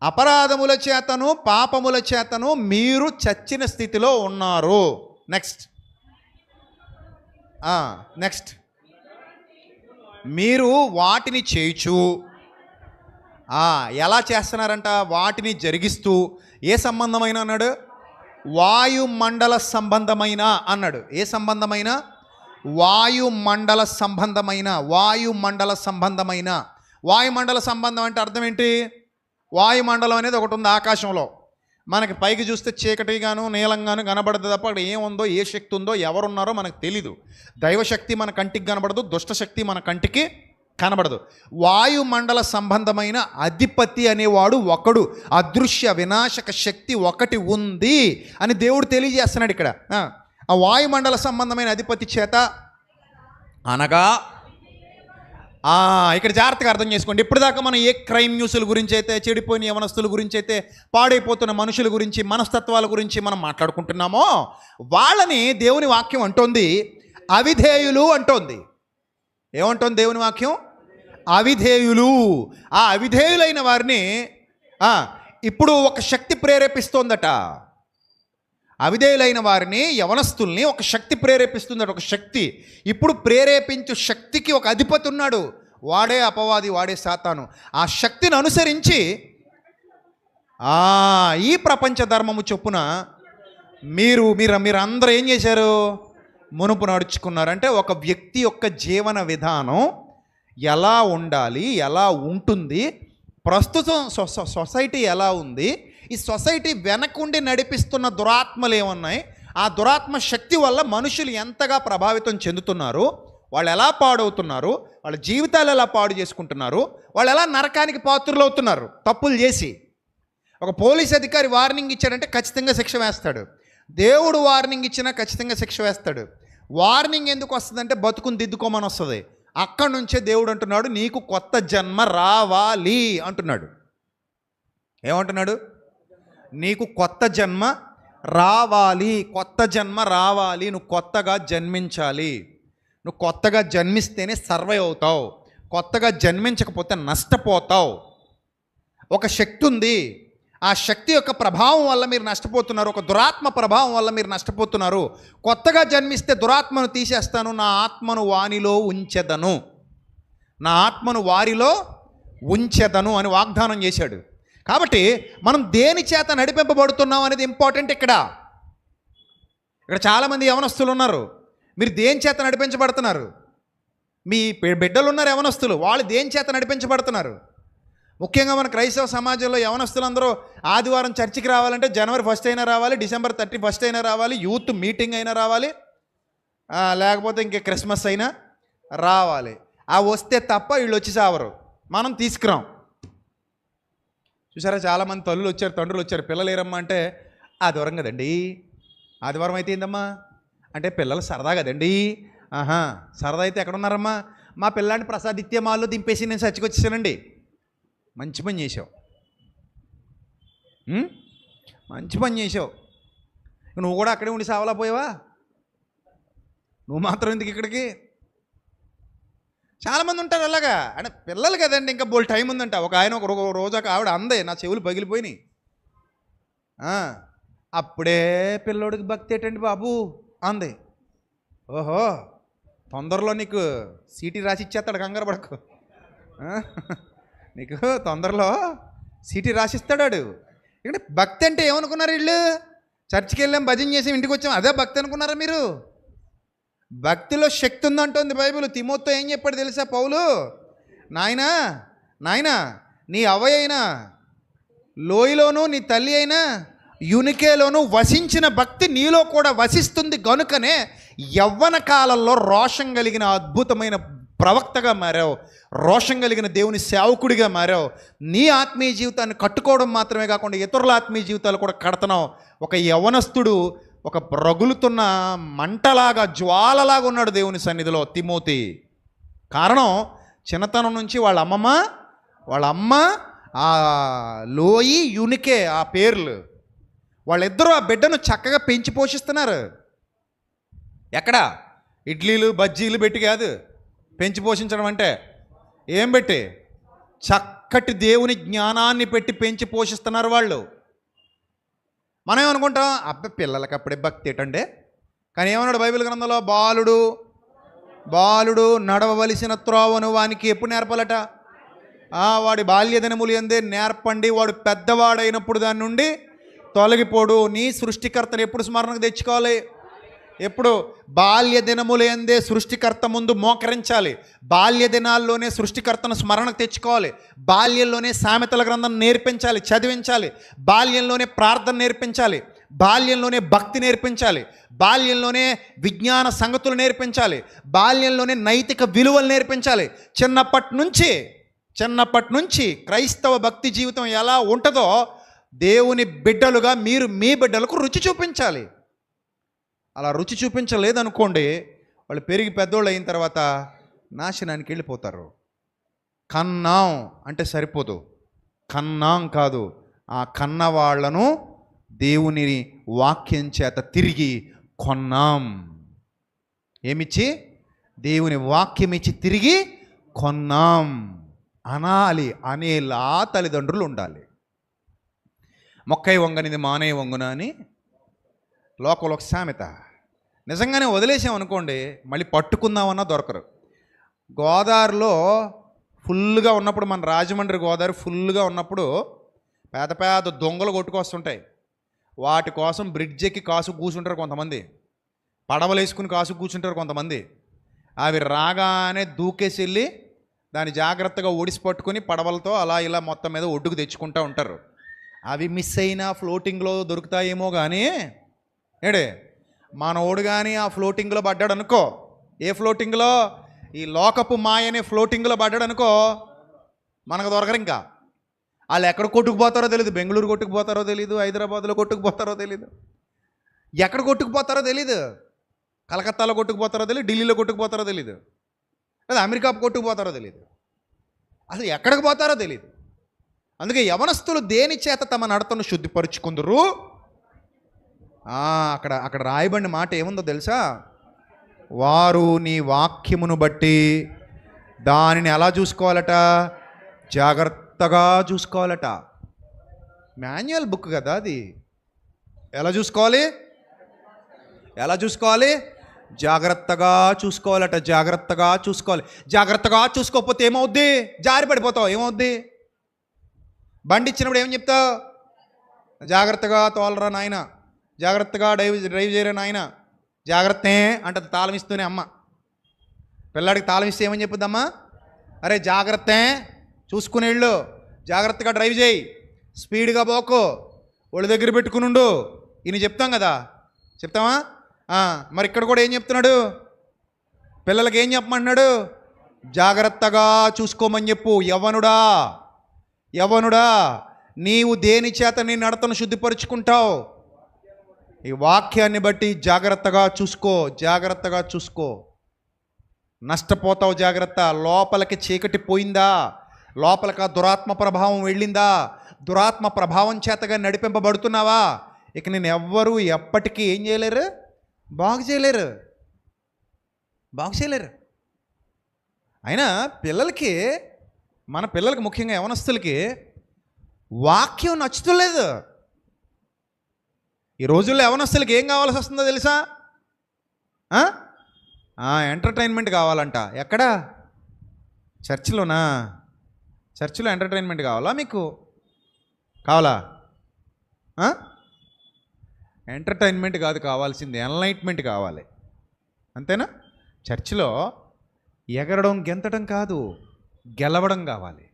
అపరాధముల చేతను పాపముల చేతను మీరు చచ్చిన స్థితిలో ఉన్నారు. నెక్స్ట్ మీరు వాటిని చేయుచు, ఎలా చేస్తున్నారంట? వాటిని జరిగిస్తూ, ఏ సంబంధమైన అన్నాడు? వాయుమండల సంబంధమైన అన్నాడు. ఏ సంబంధమైన? వాయుమండల సంబంధం అంటే అర్థం ఏంటి? వాయుమండలం అనేది ఒకటి ఉంది ఆకాశంలో. మనకి పైకి చూస్తే చీకటిగాను నీలంగాను కనబడదు తప్ప అక్కడ ఏముందో, ఏ శక్తి ఉందో, ఎవరున్నారో మనకు తెలీదు. దైవశక్తి మన కంటికి కనబడదు, దుష్టశక్తి మన కంటికి కనబడదు. వాయుమండల సంబంధమైన అధిపతి అనేవాడు ఒకడు, అదృశ్య వినాశక శక్తి ఒకటి ఉంది అని దేవుడు తెలియజేస్తున్నాడు ఇక్కడ. ఆ వాయుమండల సంబంధమైన అధిపతి చేత అనగా, ఇక్కడ జాగ్రత్తగా అర్థం చేసుకోండి. ఇప్పటిదాకా మనం ఏ క్రైమ్ న్యూస్ల గురించి అయితే, చెడిపోయిన యవనస్తుల గురించి అయితే, పాడైపోతున్న మనుషుల గురించి, మనస్తత్వాల గురించి మనం మాట్లాడుకుంటున్నామో వాళ్ళని దేవుని వాక్యం అంటోంది అవిధేయులు అంటోంది. ఏమంటోంది దేవుని వాక్యం? అవిధేయులు. ఆ అవిధేయులైన వారిని ఇప్పుడు ఒక శక్తి ప్రేరేపిస్తోందట. అవిధేయులైన వారిని, యవనస్తుల్ని ఒక శక్తి ప్రేరేపిస్తుందట. ఒక శక్తి ఇప్పుడు ప్రేరేపించు శక్తికి ఒక అధిపతి ఉన్నాడు. వాడే అపవాది, వాడే సాతాను. ఆ శక్తిని అనుసరించి ఈ ప్రపంచ ధర్మము చొప్పున మీరందరూ ఏం చేశారు? మునుపు నడుచుకున్నారు. అంటే ఒక వ్యక్తి యొక్క జీవన విధానం ఎలా ఉండాలి, ఎలా ఉంటుంది, ప్రస్తుతం సొసైటీ ఎలా ఉంది, ఈ సొసైటీ వెనకుండి నడిపిస్తున్న దురాత్మలు ఏమున్నాయి, ఆ దురాత్మ శక్తి వల్ల మనుషులు ఎంతగా ప్రభావితం చెందుతున్నారు, వాళ్ళు ఎలా పాడవుతున్నారు, వాళ్ళ జీవితాలు ఎలా పాడు చేసుకుంటున్నారు, వాళ్ళు ఎలా నరకానికి పాత్రులు అవుతున్నారు తప్పులు చేసి. ఒక పోలీస్ అధికారి వార్నింగ్ ఇచ్చాడంటే ఖచ్చితంగా శిక్ష వేస్తాడు. దేవుడు వార్నింగ్ ఇచ్చినా ఖచ్చితంగా శిక్ష వేస్తాడు. వార్నింగ్ ఎందుకు వస్తుందంటే బతుకుని దిద్దుకోమని వస్తుంది. అక్కడి నుంచే దేవుడు అంటున్నాడు నీకు కొత్త జన్మ రావాలి అంటున్నాడు. ఏమంటున్నాడు? నీకు కొత్త జన్మ రావాలి, నువ్వు కొత్తగా జన్మించాలి. నువ్వు కొత్తగా జన్మిస్తేనే సర్వైవ్ అవుతావు, కొత్తగా జన్మించకపోతే నష్టపోతావు. ఒక శక్తి ఉంది, ఆ శక్తి యొక్క ప్రభావం వల్ల మీరు నష్టపోతున్నారు, ఒక దురాత్మ ప్రభావం వల్ల మీరు నష్టపోతున్నారు. కొత్తగా జన్మిస్తే దురాత్మను తీసేస్తాను, నా ఆత్మను వానిలో ఉంచెదను, నా ఆత్మను వారిలో ఉంచెదను అని వాగ్దానం చేశాడు. కాబట్టి మనం దేని చేత నడిపింపబడుతున్నాం అనేది ఇంపార్టెంట్. ఇక్కడ చాలామంది యవనస్తులు ఉన్నారు. మీరు దేని చేత నడిపించబడుతున్నారు? మీ బిడ్డలు ఉన్నారు యవనస్తులు, వాళ్ళు దేని చేత నడిపించబడుతున్నారు? ముఖ్యంగా మన క్రైస్తవ సమాజంలో యవనస్తులందరూ ఆదివారం చర్చికి రావాలంటే జనవరి 1 అయినా రావాలి, డిసెంబర్ 31 అయినా రావాలి, యూత్ మీటింగ్ అయినా రావాలి, లేకపోతే ఇంకే క్రిస్మస్ అయినా రావాలి. ఆ వస్తే తప్ప వీళ్ళు వచ్చి సావరు, మనం తీసుకురాం. చూసారా, చాలామంది తల్లులు వచ్చారు, తండ్రులు వచ్చారు, పిల్లలు ఏరమ్మా అంటే ఆదివారం కదండి. ఆదివారం అయితే ఏందమ్మా అంటే పిల్లలు సరదా కదండి. సరదా అయితే ఎక్కడున్నారమ్మా? మా పిల్లాడిని ప్రసాదిత్య మాల్లో దింపేసి నేను చచ్చికొచ్చేసానండి. మంచి పని చేసావు, మంచి పని చేసావు. నువ్వు కూడా అక్కడే ఉండి సావలా పోయావా? నువ్వు మాత్రం ఎందుకు ఇక్కడికి? చాలామంది ఉంటారు అలాగా. అంటే పిల్లలు కదండి, ఇంకా బోల్ టైం ఉందంట. ఒక ఆయన ఒక రోజు ఆవిడ అందే, నా చెవులు పగిలిపోయినాయి. అప్పుడే పిల్లోడికి భక్తి ఏంటండి బాబు అంది. ఓహో, తొందరలో నీకు సీటీ రాసి ఇచ్చేస్తాడు, కంగారు పడకు. నీకు తొందరలో సీటీ రాసిస్తాడు. ఇక్కడ భక్తి అంటే ఏమనుకున్నారు వీళ్ళు? చర్చికి వెళ్ళాం, భజన చేసాం, ఇంటికి వచ్చాం, అదే భక్తి అనుకున్నారా మీరు? భక్తిలో శక్తి ఉందంటుంది బైబిల్. తిమోతితో ఏం చెప్పాడు తెలుసా పౌలు? నాయనా నీ అవ్వ అయినా లోయలోనూ నీ తల్లి అయినా యునికేలోనూ వసించిన భక్తి నీలో కూడా వసిస్తుంది గనుకనే యవ్వన కాలంలో రోషం కలిగిన అద్భుతమైన ప్రవక్తగా మారావు, రోషం కలిగిన దేవుని సేవకుడిగా మారావు. నీ ఆత్మీయ జీవితాన్ని కట్టుకోవడం మాత్రమే కాకుండా ఇతరుల ఆత్మీయ జీవితాలు కూడా కడతన్నావు. ఒక యవ్వనస్తుడు ఒక రగులుతున్న మంటలాగా, జ్వాలలాగా ఉన్నాడు దేవుని సన్నిధిలో తిమోతి. కారణం, చిన్నతనం నుంచి వాళ్ళ అమ్మ ఆ లోయి యునికే ఆ పేర్లు, వాళ్ళిద్దరూ ఆ బిడ్డను చక్కగా పెంచి పోషిస్తున్నారు. ఎక్కడ? ఇడ్లీలు బజ్జీలు పెట్టి కాదు పెంచి పోషించడం అంటే. ఏం పెట్టి? చక్కటి దేవుని జ్ఞానాన్ని పెట్టి పెంచి పోషిస్తున్నారు వాళ్ళు. మనం ఏమనుకుంటాం, అబ్బాయి పిల్లలకి అప్పుడే భక్తి ఏంటంటే. కానీ ఏమన్నాడు బైబిల్ గ్రంథంలో? బాలుడు నడవవలసిన త్రోవను వానికి ఎప్పుడు నేర్పాలట? వాడి బాల్య దినములు యందే నేర్పండి, వాడు పెద్దవాడైనప్పుడు దాని నుండి తొలగిపోడు. నీ సృష్టికర్తను ఎప్పుడు స్మరణకు తెచ్చుకోవాలి? ఎప్పుడు? బాల్య దినములు యందే సృష్టికర్త ముందు మోకరించాలి. బాల్య దినాల్లోనే సృష్టికర్తను స్మరణకు తెచ్చుకోవాలి. బాల్యంలోనే సామెతల గ్రంథం నేర్పించాలి, చదివించాలి. బాల్యంలోనే ప్రార్థన నేర్పించాలి, బాల్యంలోనే భక్తి నేర్పించాలి, బాల్యంలోనే విజ్ఞాన సంగతులు నేర్పించాలి, బాల్యంలోనే నైతిక విలువలు నేర్పించాలి. చిన్నప్పటి నుంచి క్రైస్తవ భక్తి జీవితం ఎలా ఉంటుందో దేవుని బిడ్డలుగా మీరు మీ బిడ్డలకు రుచి చూపించాలి. అలా రుచి చూపించలేదనుకోండి, వాళ్ళు పెరిగి పెద్దోళ్ళు అయిన తర్వాత నాశనానికి వెళ్ళిపోతారు. కన్నాం అంటే సరిపోదు, కన్నాం కాదు, ఆ కన్న వాళ్లను దేవుని వాక్యం చేత తిరిగి కొన్నాం. ఏమిచ్చి? దేవుని వాక్యం ఇచ్చి తిరిగి కొన్నాం అనాలి. అనేలా తల్లిదండ్రులు ఉండాలి. మొక్కై వంగనిది మానే వంగున అని లోకంలో ఒక సామెత. నిజంగానే వదిలేసామనుకోండి, మళ్ళీ పట్టుకుందామన్నా దొరకరు. గోదావరిలో ఫుల్గా ఉన్నప్పుడు, మన రాజమండ్రి గోదావరి ఫుల్గా ఉన్నప్పుడు పేద పేద దొంగలు కొట్టుకొస్తుంటాయి. వాటి కోసం బ్రిడ్జ్ ఎక్కి కాసు కూర్చుంటారు కొంతమంది, పడవలు వేసుకుని కాసు కూర్చుంటారు కొంతమంది. అవి రాగానే దూకేసి వెళ్ళి దాన్ని జాగ్రత్తగా ఒడిసి పట్టుకుని పడవలతో అలా ఇలా మొత్తం మీద ఒడ్డుకు తెచ్చుకుంటూ ఉంటారు. అవి మిస్ అయినా ఫ్లోటింగ్లో దొరుకుతాయేమో కానీ మనోడు కానీ ఆ ఫ్లోటింగ్లో పడ్డాడు అనుకో, ఏ ఫ్లోటింగ్లో? ఈ లోకపు మాయనే ఫ్లోటింగ్లో పడ్డాడు అనుకో, మనకు దొరకరు. ఇంకా వాళ్ళు ఎక్కడ కొట్టుకుపోతారో తెలియదు. బెంగళూరు కొట్టుకుపోతారో తెలియదు, హైదరాబాద్లో కొట్టుకుపోతారో తెలియదు, ఎక్కడ కొట్టుకుపోతారో తెలియదు. కలకత్తాలో కొట్టుకుపోతారో తెలియదు, ఢిల్లీలో కొట్టుకుపోతారో తెలియదు, లేదా అమెరికా కొట్టుకుపోతారో తెలియదు, అసలు ఎక్కడికి పోతారో తెలియదు. అందుకే యవనస్తులు దేని చేత తమ నడతను శుద్ధిపరుచుకుందరు? అక్కడ రాయబడిన మాట ఏముందో తెలుసా? వారు నీ వాక్యమును బట్టి దానిని ఎలా చూసుకోవాలట? జాగ్రత్తగా చూసుకోవాలట. మాన్యువల్ బుక్ కదా అది. ఎలా చూసుకోవాలి? జాగ్రత్తగా చూసుకోవాలట. జాగ్రత్తగా చూసుకోవాలి. జాగ్రత్తగా చూసుకోకపోతే ఏమవుద్ది? జారి పడిపోతావు. ఏమవుద్ది? బండి ఇచ్చినప్పుడు ఏం చెప్తావు? జాగ్రత్తగా తోలరా నాయన, జాగ్రత్తగా డ్రైవ్ చేయరా నాయన, జాగ్రత్త అంటది తాళం ఇస్తూనే అమ్మ. పిల్లాడికి తాళం ఇస్తే ఏమని చెప్పుద్దమ్మా? అరే జాగ్రత్త, చూసుకుని వెళ్ళు, జాగ్రత్తగా డ్రైవ్ చేయి, స్పీడ్గా పోకు, ఒళ్ళు దగ్గర పెట్టుకుని ఉండు, ఇని చెప్తాం కదా, చెప్తామా? మరి ఇక్కడ కూడా ఏం చెప్తున్నాడు? పిల్లలకి ఏం చెప్పమంటున్నాడు? జాగ్రత్తగా చూసుకోమని చెప్పు. యవ్వనుడా, యవ్వనుడా, నీవు దేని చేత నీ నడతను శుద్ధిపరుచుకుంటావు? ఈ వాక్యాన్ని బట్టి జాగ్రత్తగా చూసుకో, జాగ్రత్తగా చూసుకో, నష్టపోతావు. జాగ్రత్త. లోపలికి చీకటి పోయిందా? లోపలికి ఆ దురాత్మ ప్రభావం వెళ్ళిందా? దురాత్మ ప్రభావం చేతగా నడిపింపబడుతున్నావా? ఇక నేను ఎవ్వరూ ఎప్పటికీ ఏం చేయలేరు, బాగు చేయలేరు, బాగు చేయలేరు. అయినా పిల్లలకి, మన పిల్లలకి, ముఖ్యంగా యవనస్తులకి వాక్యం నచ్చుతలేదు. ఈ రోజుల్లో యవనస్తులకి ఏం కావాల్సి వస్తుందో తెలుసా? ఎంటర్టైన్మెంట్ కావాలంట. ఎక్కడ? చర్చిలోనా? చర్చిలో ఎంటర్టైన్మెంట్ కావాలా మీకు? కావాలా? ఎంటర్టైన్మెంట్ కాదు కావాల్సింది, ఎన్లైట్మెంట్ కావాలి. అంతేనా? చర్చిలో ఎగరడం గెంతడం కాదు, గెలవడం కావాలి.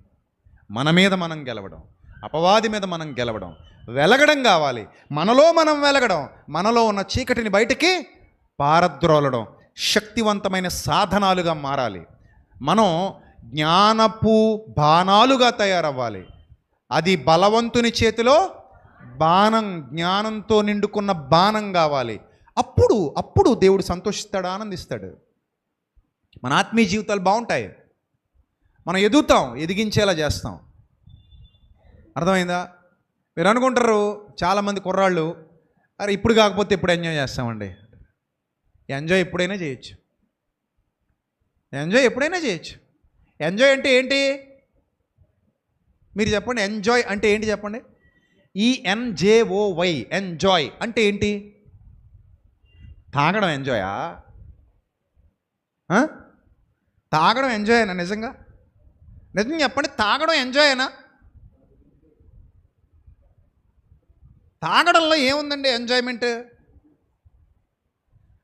మన మీద మనం గెలవడం, అపవాది మీద మనం గెలవడం, వెలగడం కావాలి. మనలో మనం వెలగడం, మనలో ఉన్న చీకటిని బయటికి పారద్రోలడం, శక్తివంతమైన సాధనాలుగా మారాలి. మనం జ్ఞానపు బాణాలుగా తయారవ్వాలి. అది బలవంతుని చేతిలో బాణం, జ్ఞానంతో నిండుకున్న బాణం కావాలి. అప్పుడు దేవుడు సంతోషిస్తాడు, ఆనందిస్తాడు. మన ఆత్మీయ జీవితాలు బాగుంటాయి. మనం ఎదుగుతాం, ఎదిగించేలా చేస్తాం. అర్థమైందా? మీరు అనుకుంటారు చాలామంది కుర్రాళ్ళు, అరే ఇప్పుడు కాకపోతే ఇప్పుడు ఎంజాయ్ చేస్తామండి. ఎంజాయ్ ఎప్పుడైనా చేయొచ్చు, ఎంజాయ్ ఎప్పుడైనా చేయొచ్చు. ఎంజాయ్ అంటే ఏంటి? మీరు చెప్పండి. ఎంజాయ్ అంటే ఏంటి చెప్పండి? ENJOY, ఎంజాయ్ అంటే ఏంటి? తాగడం ఎంజాయా? తాగడం ఎంజాయ్ అయినా? నిజంగా చెప్పండి, తాగడం ఎంజాయ్ అయినా? తాగడంలో ఏముందండి ఎంజాయ్మెంట్?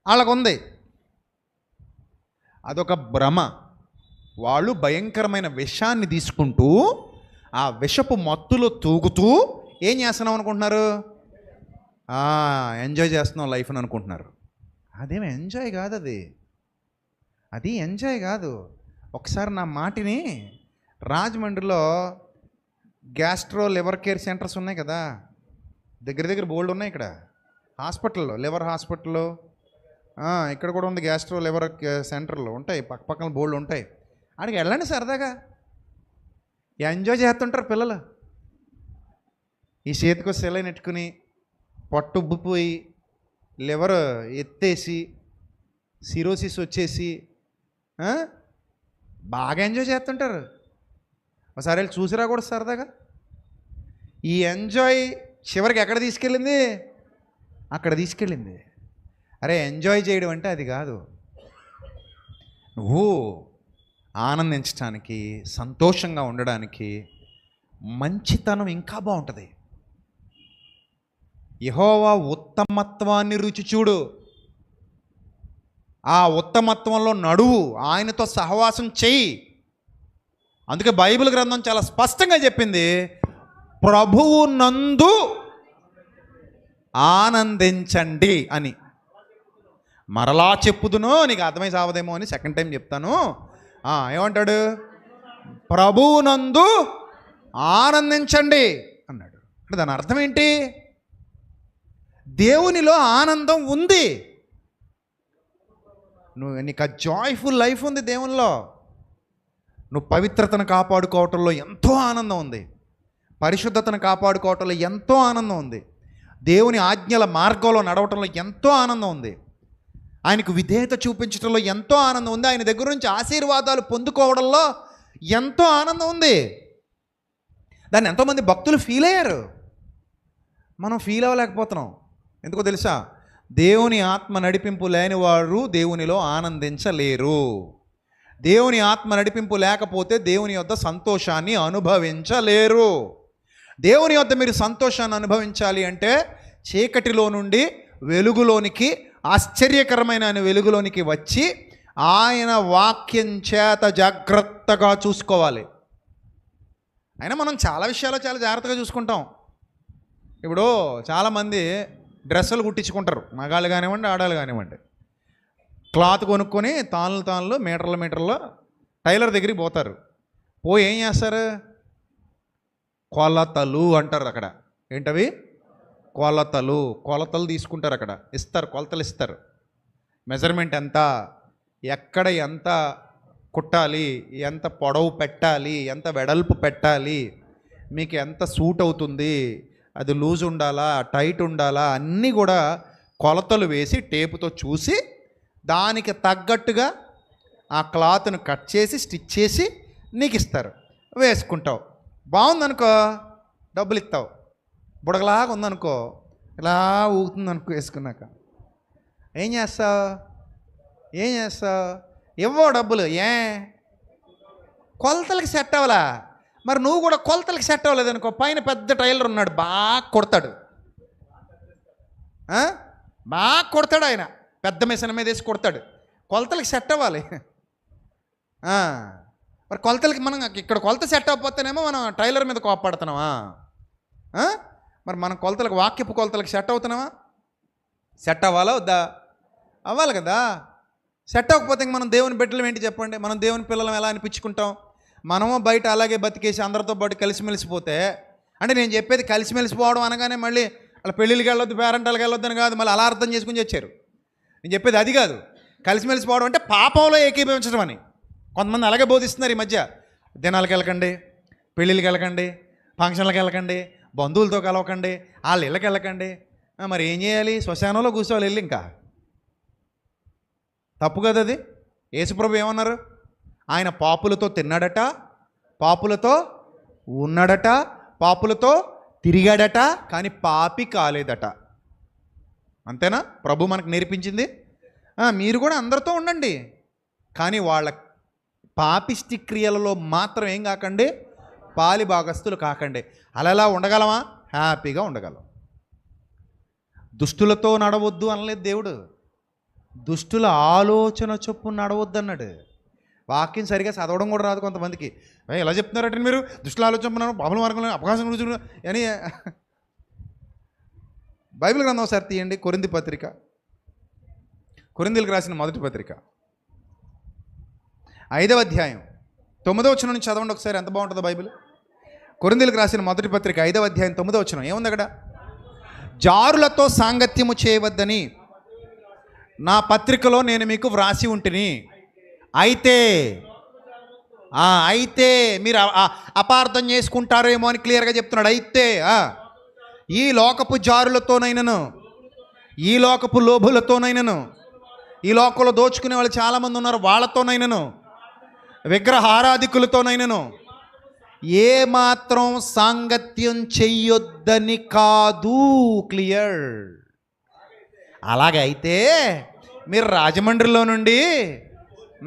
వాళ్ళకుంది, అదొక భ్రమ. వాళ్ళు భయంకరమైన విషాన్ని తీసుకుంటూ ఆ విషపు మత్తులో తూగుతూ ఏం చేస్తున్నాం అనుకుంటున్నారు? ఎంజాయ్ చేస్తున్నాం లైఫ్ని అనుకుంటున్నారు. అదేమి ఎంజాయ్ కాదు, అది ఎంజాయ్ కాదు. ఒకసారి నా మాటిని, రాజమండ్రిలో గ్యాస్ట్రో లివర్ కేర్ సెంటర్స్ ఉన్నాయి కదా, దగ్గర బోల్డ్ ఉన్నాయి. ఇక్కడ హాస్పిటల్లో, లివర్ హాస్పిటల్లో, ఇక్కడ కూడా ఉంది గ్యాస్ట్రో లివర్ సెంటర్లు ఉంటాయి, పక్కన బోల్డ్ ఉంటాయి. ఆడికి వెళ్ళండి, సరదాగా ఎంజాయ్ చేస్తుంటారు పిల్లలు. ఈ చేతికి సెలైన్ ఎట్టుకుని, పొట్టు ఉబ్బిపోయి, లివర్ ఎత్తేసి, సిరోసిస్ వచ్చేసి బాగా ఎంజాయ్ చేస్తుంటారు. ఒకసారి వెళ్ళి చూసిరా కూడా సరదాగా. ఈ ఎంజాయ్ చివరికి ఎక్కడ తీసుకెళ్ళింది? అక్కడ తీసుకెళ్ళింది. అరే ఎంజాయ్ చేయడం అంటే అది కాదు. నువ్వు ఆనందించడానికి, సంతోషంగా ఉండడానికి మంచితనం ఇంకా బాగుంటుంది. యెహోవా ఉత్తమత్వాన్ని రుచి చూడు, ఆ ఉత్తమత్వంలో నడువు, ఆయనతో సహవాసం చెయ్యి. అందుకే బైబిల్ గ్రంథం చాలా స్పష్టంగా చెప్పింది, ప్రభువు నందు ఆనందించండి అని. మరలా చెప్పుదును, నీకు అర్థమై సావదేమో అని సెకండ్ టైం చెప్తాను. ఏమంటాడు? ప్రభువు నందు ఆనందించండి అన్నాడు. అంటే దాని అర్థం ఏంటి? దేవునిలో ఆనందం ఉంది. నీకు ఆ జాయ్ఫుల్ లైఫ్ ఉంది దేవునిలో. నువ్వు పవిత్రతను కాపాడుకోవటంలో ఎంతో ఆనందం ఉంది, పరిశుద్ధతను కాపాడుకోవటంలో ఎంతో ఆనందం ఉంది, దేవుని ఆజ్ఞల మార్గంలో నడవటంలో ఎంతో ఆనందం ఉంది, ఆయనకు విధేయత చూపించడంలో ఎంతో ఆనందం ఉంది, ఆయన దగ్గర నుంచి ఆశీర్వాదాలు పొందుకోవడంలో ఎంతో ఆనందం ఉంది. దాన్ని ఎంతోమంది భక్తులు ఫీల్ అయ్యారు. మనం ఫీల్ అవ్వలేకపోతున్నాం. ఎందుకో తెలుసా? దేవుని ఆత్మ నడిపింపు లేని వారు దేవునిలో ఆనందించలేరు. దేవుని ఆత్మ నడిపింపు లేకపోతే దేవుని యొద్ద సంతోషాన్ని అనుభవించలేరు. దేవుని యొద్ద మీరు సంతోషాన్ని అనుభవించాలి అంటే చీకటిలో నుండి వెలుగులోనికి, ఆశ్చర్యకరమైన వెలుగులోనికి వచ్చి ఆయన వాక్యం చేత జాగ్రత్తగా చూసుకోవాలి. అయినా మనం చాలా విషయాల్లో చాలా జాగ్రత్తగా చూసుకుంటాం. ఇప్పుడు చాలామంది డ్రెస్సులు కుట్టించుకుంటారు, మగాళ్ళు కానివ్వండి ఆడాళ్ళు కానివ్వండి. క్లాత్ కొనుక్కొని తాళ్ళు మీటర్ల టైలర్ దగ్గరికి పోతారు. పోయి ఏం చేస్తారు? కొలతలు అంటారు. అక్కడ ఏంటవి? కొలతలు తీసుకుంటారు. అక్కడ ఇస్తారు, కొలతలు ఇస్తారు. మెజర్మెంట్ ఎంత, ఎక్కడ ఎంత కుట్టాలి, ఎంత పొడవు పెట్టాలి, ఎంత వెడల్పు పెట్టాలి, మీకు ఎంత సూట్ అవుతుంది, అది లూజ్ ఉండాలా టైట్ ఉండాలా, అన్నీ కూడా కొలతలు వేసి టేపుతో చూసి దానికి తగ్గట్టుగా ఆ క్లాత్ను కట్ చేసి స్టిచ్ చేసి నీకు ఇస్తారు. వేసుకుంటావు. బాగుందనుకో డబ్బులు ఇస్తావు. బుడగలాగా ఉందనుకో, ఇలా ఊగుతుందనుకో వేసుకున్నాక ఏం చేస్తావు? ఇవ్వవు డబ్బులు. కొలతలకి సెట్ అవ్వలా. మరి నువ్వు కూడా కొలతలకి సెట్ అవ్వలేదనుకో, పైన పెద్ద టైలర్ ఉన్నాడు, బాగా కొడతాడు. ఆయన పెద్ద మిషన్ మీద వేసి కొడతాడు. కొలతలకి సెట్ అవ్వాలి. మరి కొలతలకి మనం ఇక్కడ కొలత సెట్ అవ్వకపోతేనేమో మనం టైలర్ మీద కోపడుతున్నామా? మరి మనం కొలతలకు, వాక్యపు కొలతలకు సెట్ అవుతున్నామా? సెట్ అవ్వాలా వద్దా? అవ్వాలి కదా. సెట్ అవ్వకపోతే మనం దేవుని బిడ్డలం ఏంటి చెప్పండి? మనం దేవుని పిల్లలం ఎలా అనిపించుకుంటాం? మనము బయట అలాగే బతికేసి అందరితో పాటు కలిసిమెలిసిపోతే, అంటే నేను చెప్పేది కలిసిమెలిసిపోవడం అనగానే మళ్ళీ అలా పెళ్ళిళ్ళకి వెళ్ళొద్దు, పేరెంటాలకు వెళ్ళొద్దు అని కాదు, మళ్ళీ అలా అర్థం చేసుకుని వచ్చారు. నేను చెప్పేది అది కాదు. కలిసిమెలిసిపోవడం అంటే పాపంలో ఏకీభవించడం అని కొంతమంది అలాగే బోధిస్తున్నారు ఈ మధ్య. దినాలకు వెళ్ళకండి, పెళ్ళిళ్ళకి వెళ్ళకండి, ఫంక్షన్లకు వెళ్ళకండి, బంధువులతో కలవకండి, వాళ్ళ ఇళ్ళకి వెళ్ళకండి. మరి ఏం చేయాలి? శ్మశానంలో కూర్చోవాలి వెళ్ళి. ఇంకా తప్పు కదా అది. యేసుప్రభు ఏమన్నారు? ఆయన పాపులతో తిన్నాడట, పాపులతో ఉన్నాడట, పాపులతో తిరిగాడట, కానీ పాపి కాలేదట. అంతేనా ప్రభు మనకు నేర్పించింది? మీరు కూడా అందరితో ఉండండి, కానీ వాళ్ళ పాపిష్టి క్రియలలో మాత్రం ఏం కాకండి, పాలి భాగస్తులు కాకండి. అలా ఉండగలమా? హ్యాపీగా ఉండగలం. దుష్టులతో నడవద్దు అనలేదు దేవుడు, దుష్టుల ఆలోచన చొప్పున నడవద్దు అన్నాడు. వాక్యం సరిగా చదవడం కూడా రాదు కొంతమందికి. ఎలా చెప్తున్నారంటే మీరు దుష్టుల ఆలోచన బాబుల మార్గంలో అవకాశం గురించి అని. బైబిల్ గ్రంథం ఒకసారి తీయండి. కొరింథీ పత్రిక, కొరింథీలకు రాసిన మొదటి పత్రిక 5వ అధ్యాయం 9వ వచనం నుంచి చదవండి ఒకసారి. ఎంత బాగుంటుందో బైబిల్. కొరింథీలకు రాసిన మొదటి పత్రిక 5వ అధ్యాయం 9వ వచనం ఏముంది అక్కడ? జారులతో సాంగత్యము చేయవద్దని నా పత్రికలో నేను మీకు వ్రాసి ఉంటిని. అయితే మీరు అపార్థం చేసుకుంటారేమో అని క్లియర్గా చెప్తున్నాడు. అయితే ఈ లోకపు జారులతోనైనను, ఈ లోకపు లోభులతోనైనను, ఈ లోకంలో దోచుకునే వాళ్ళు చాలామంది ఉన్నారు, వాళ్ళతోనైనను, విగ్రహారాధికులతోనైనను ఏమాత్రం సాంగత్యం చెయ్యొద్దని కాదు. క్లియర్. అలాగైతే మీరు రాజమండ్రిలో నుండి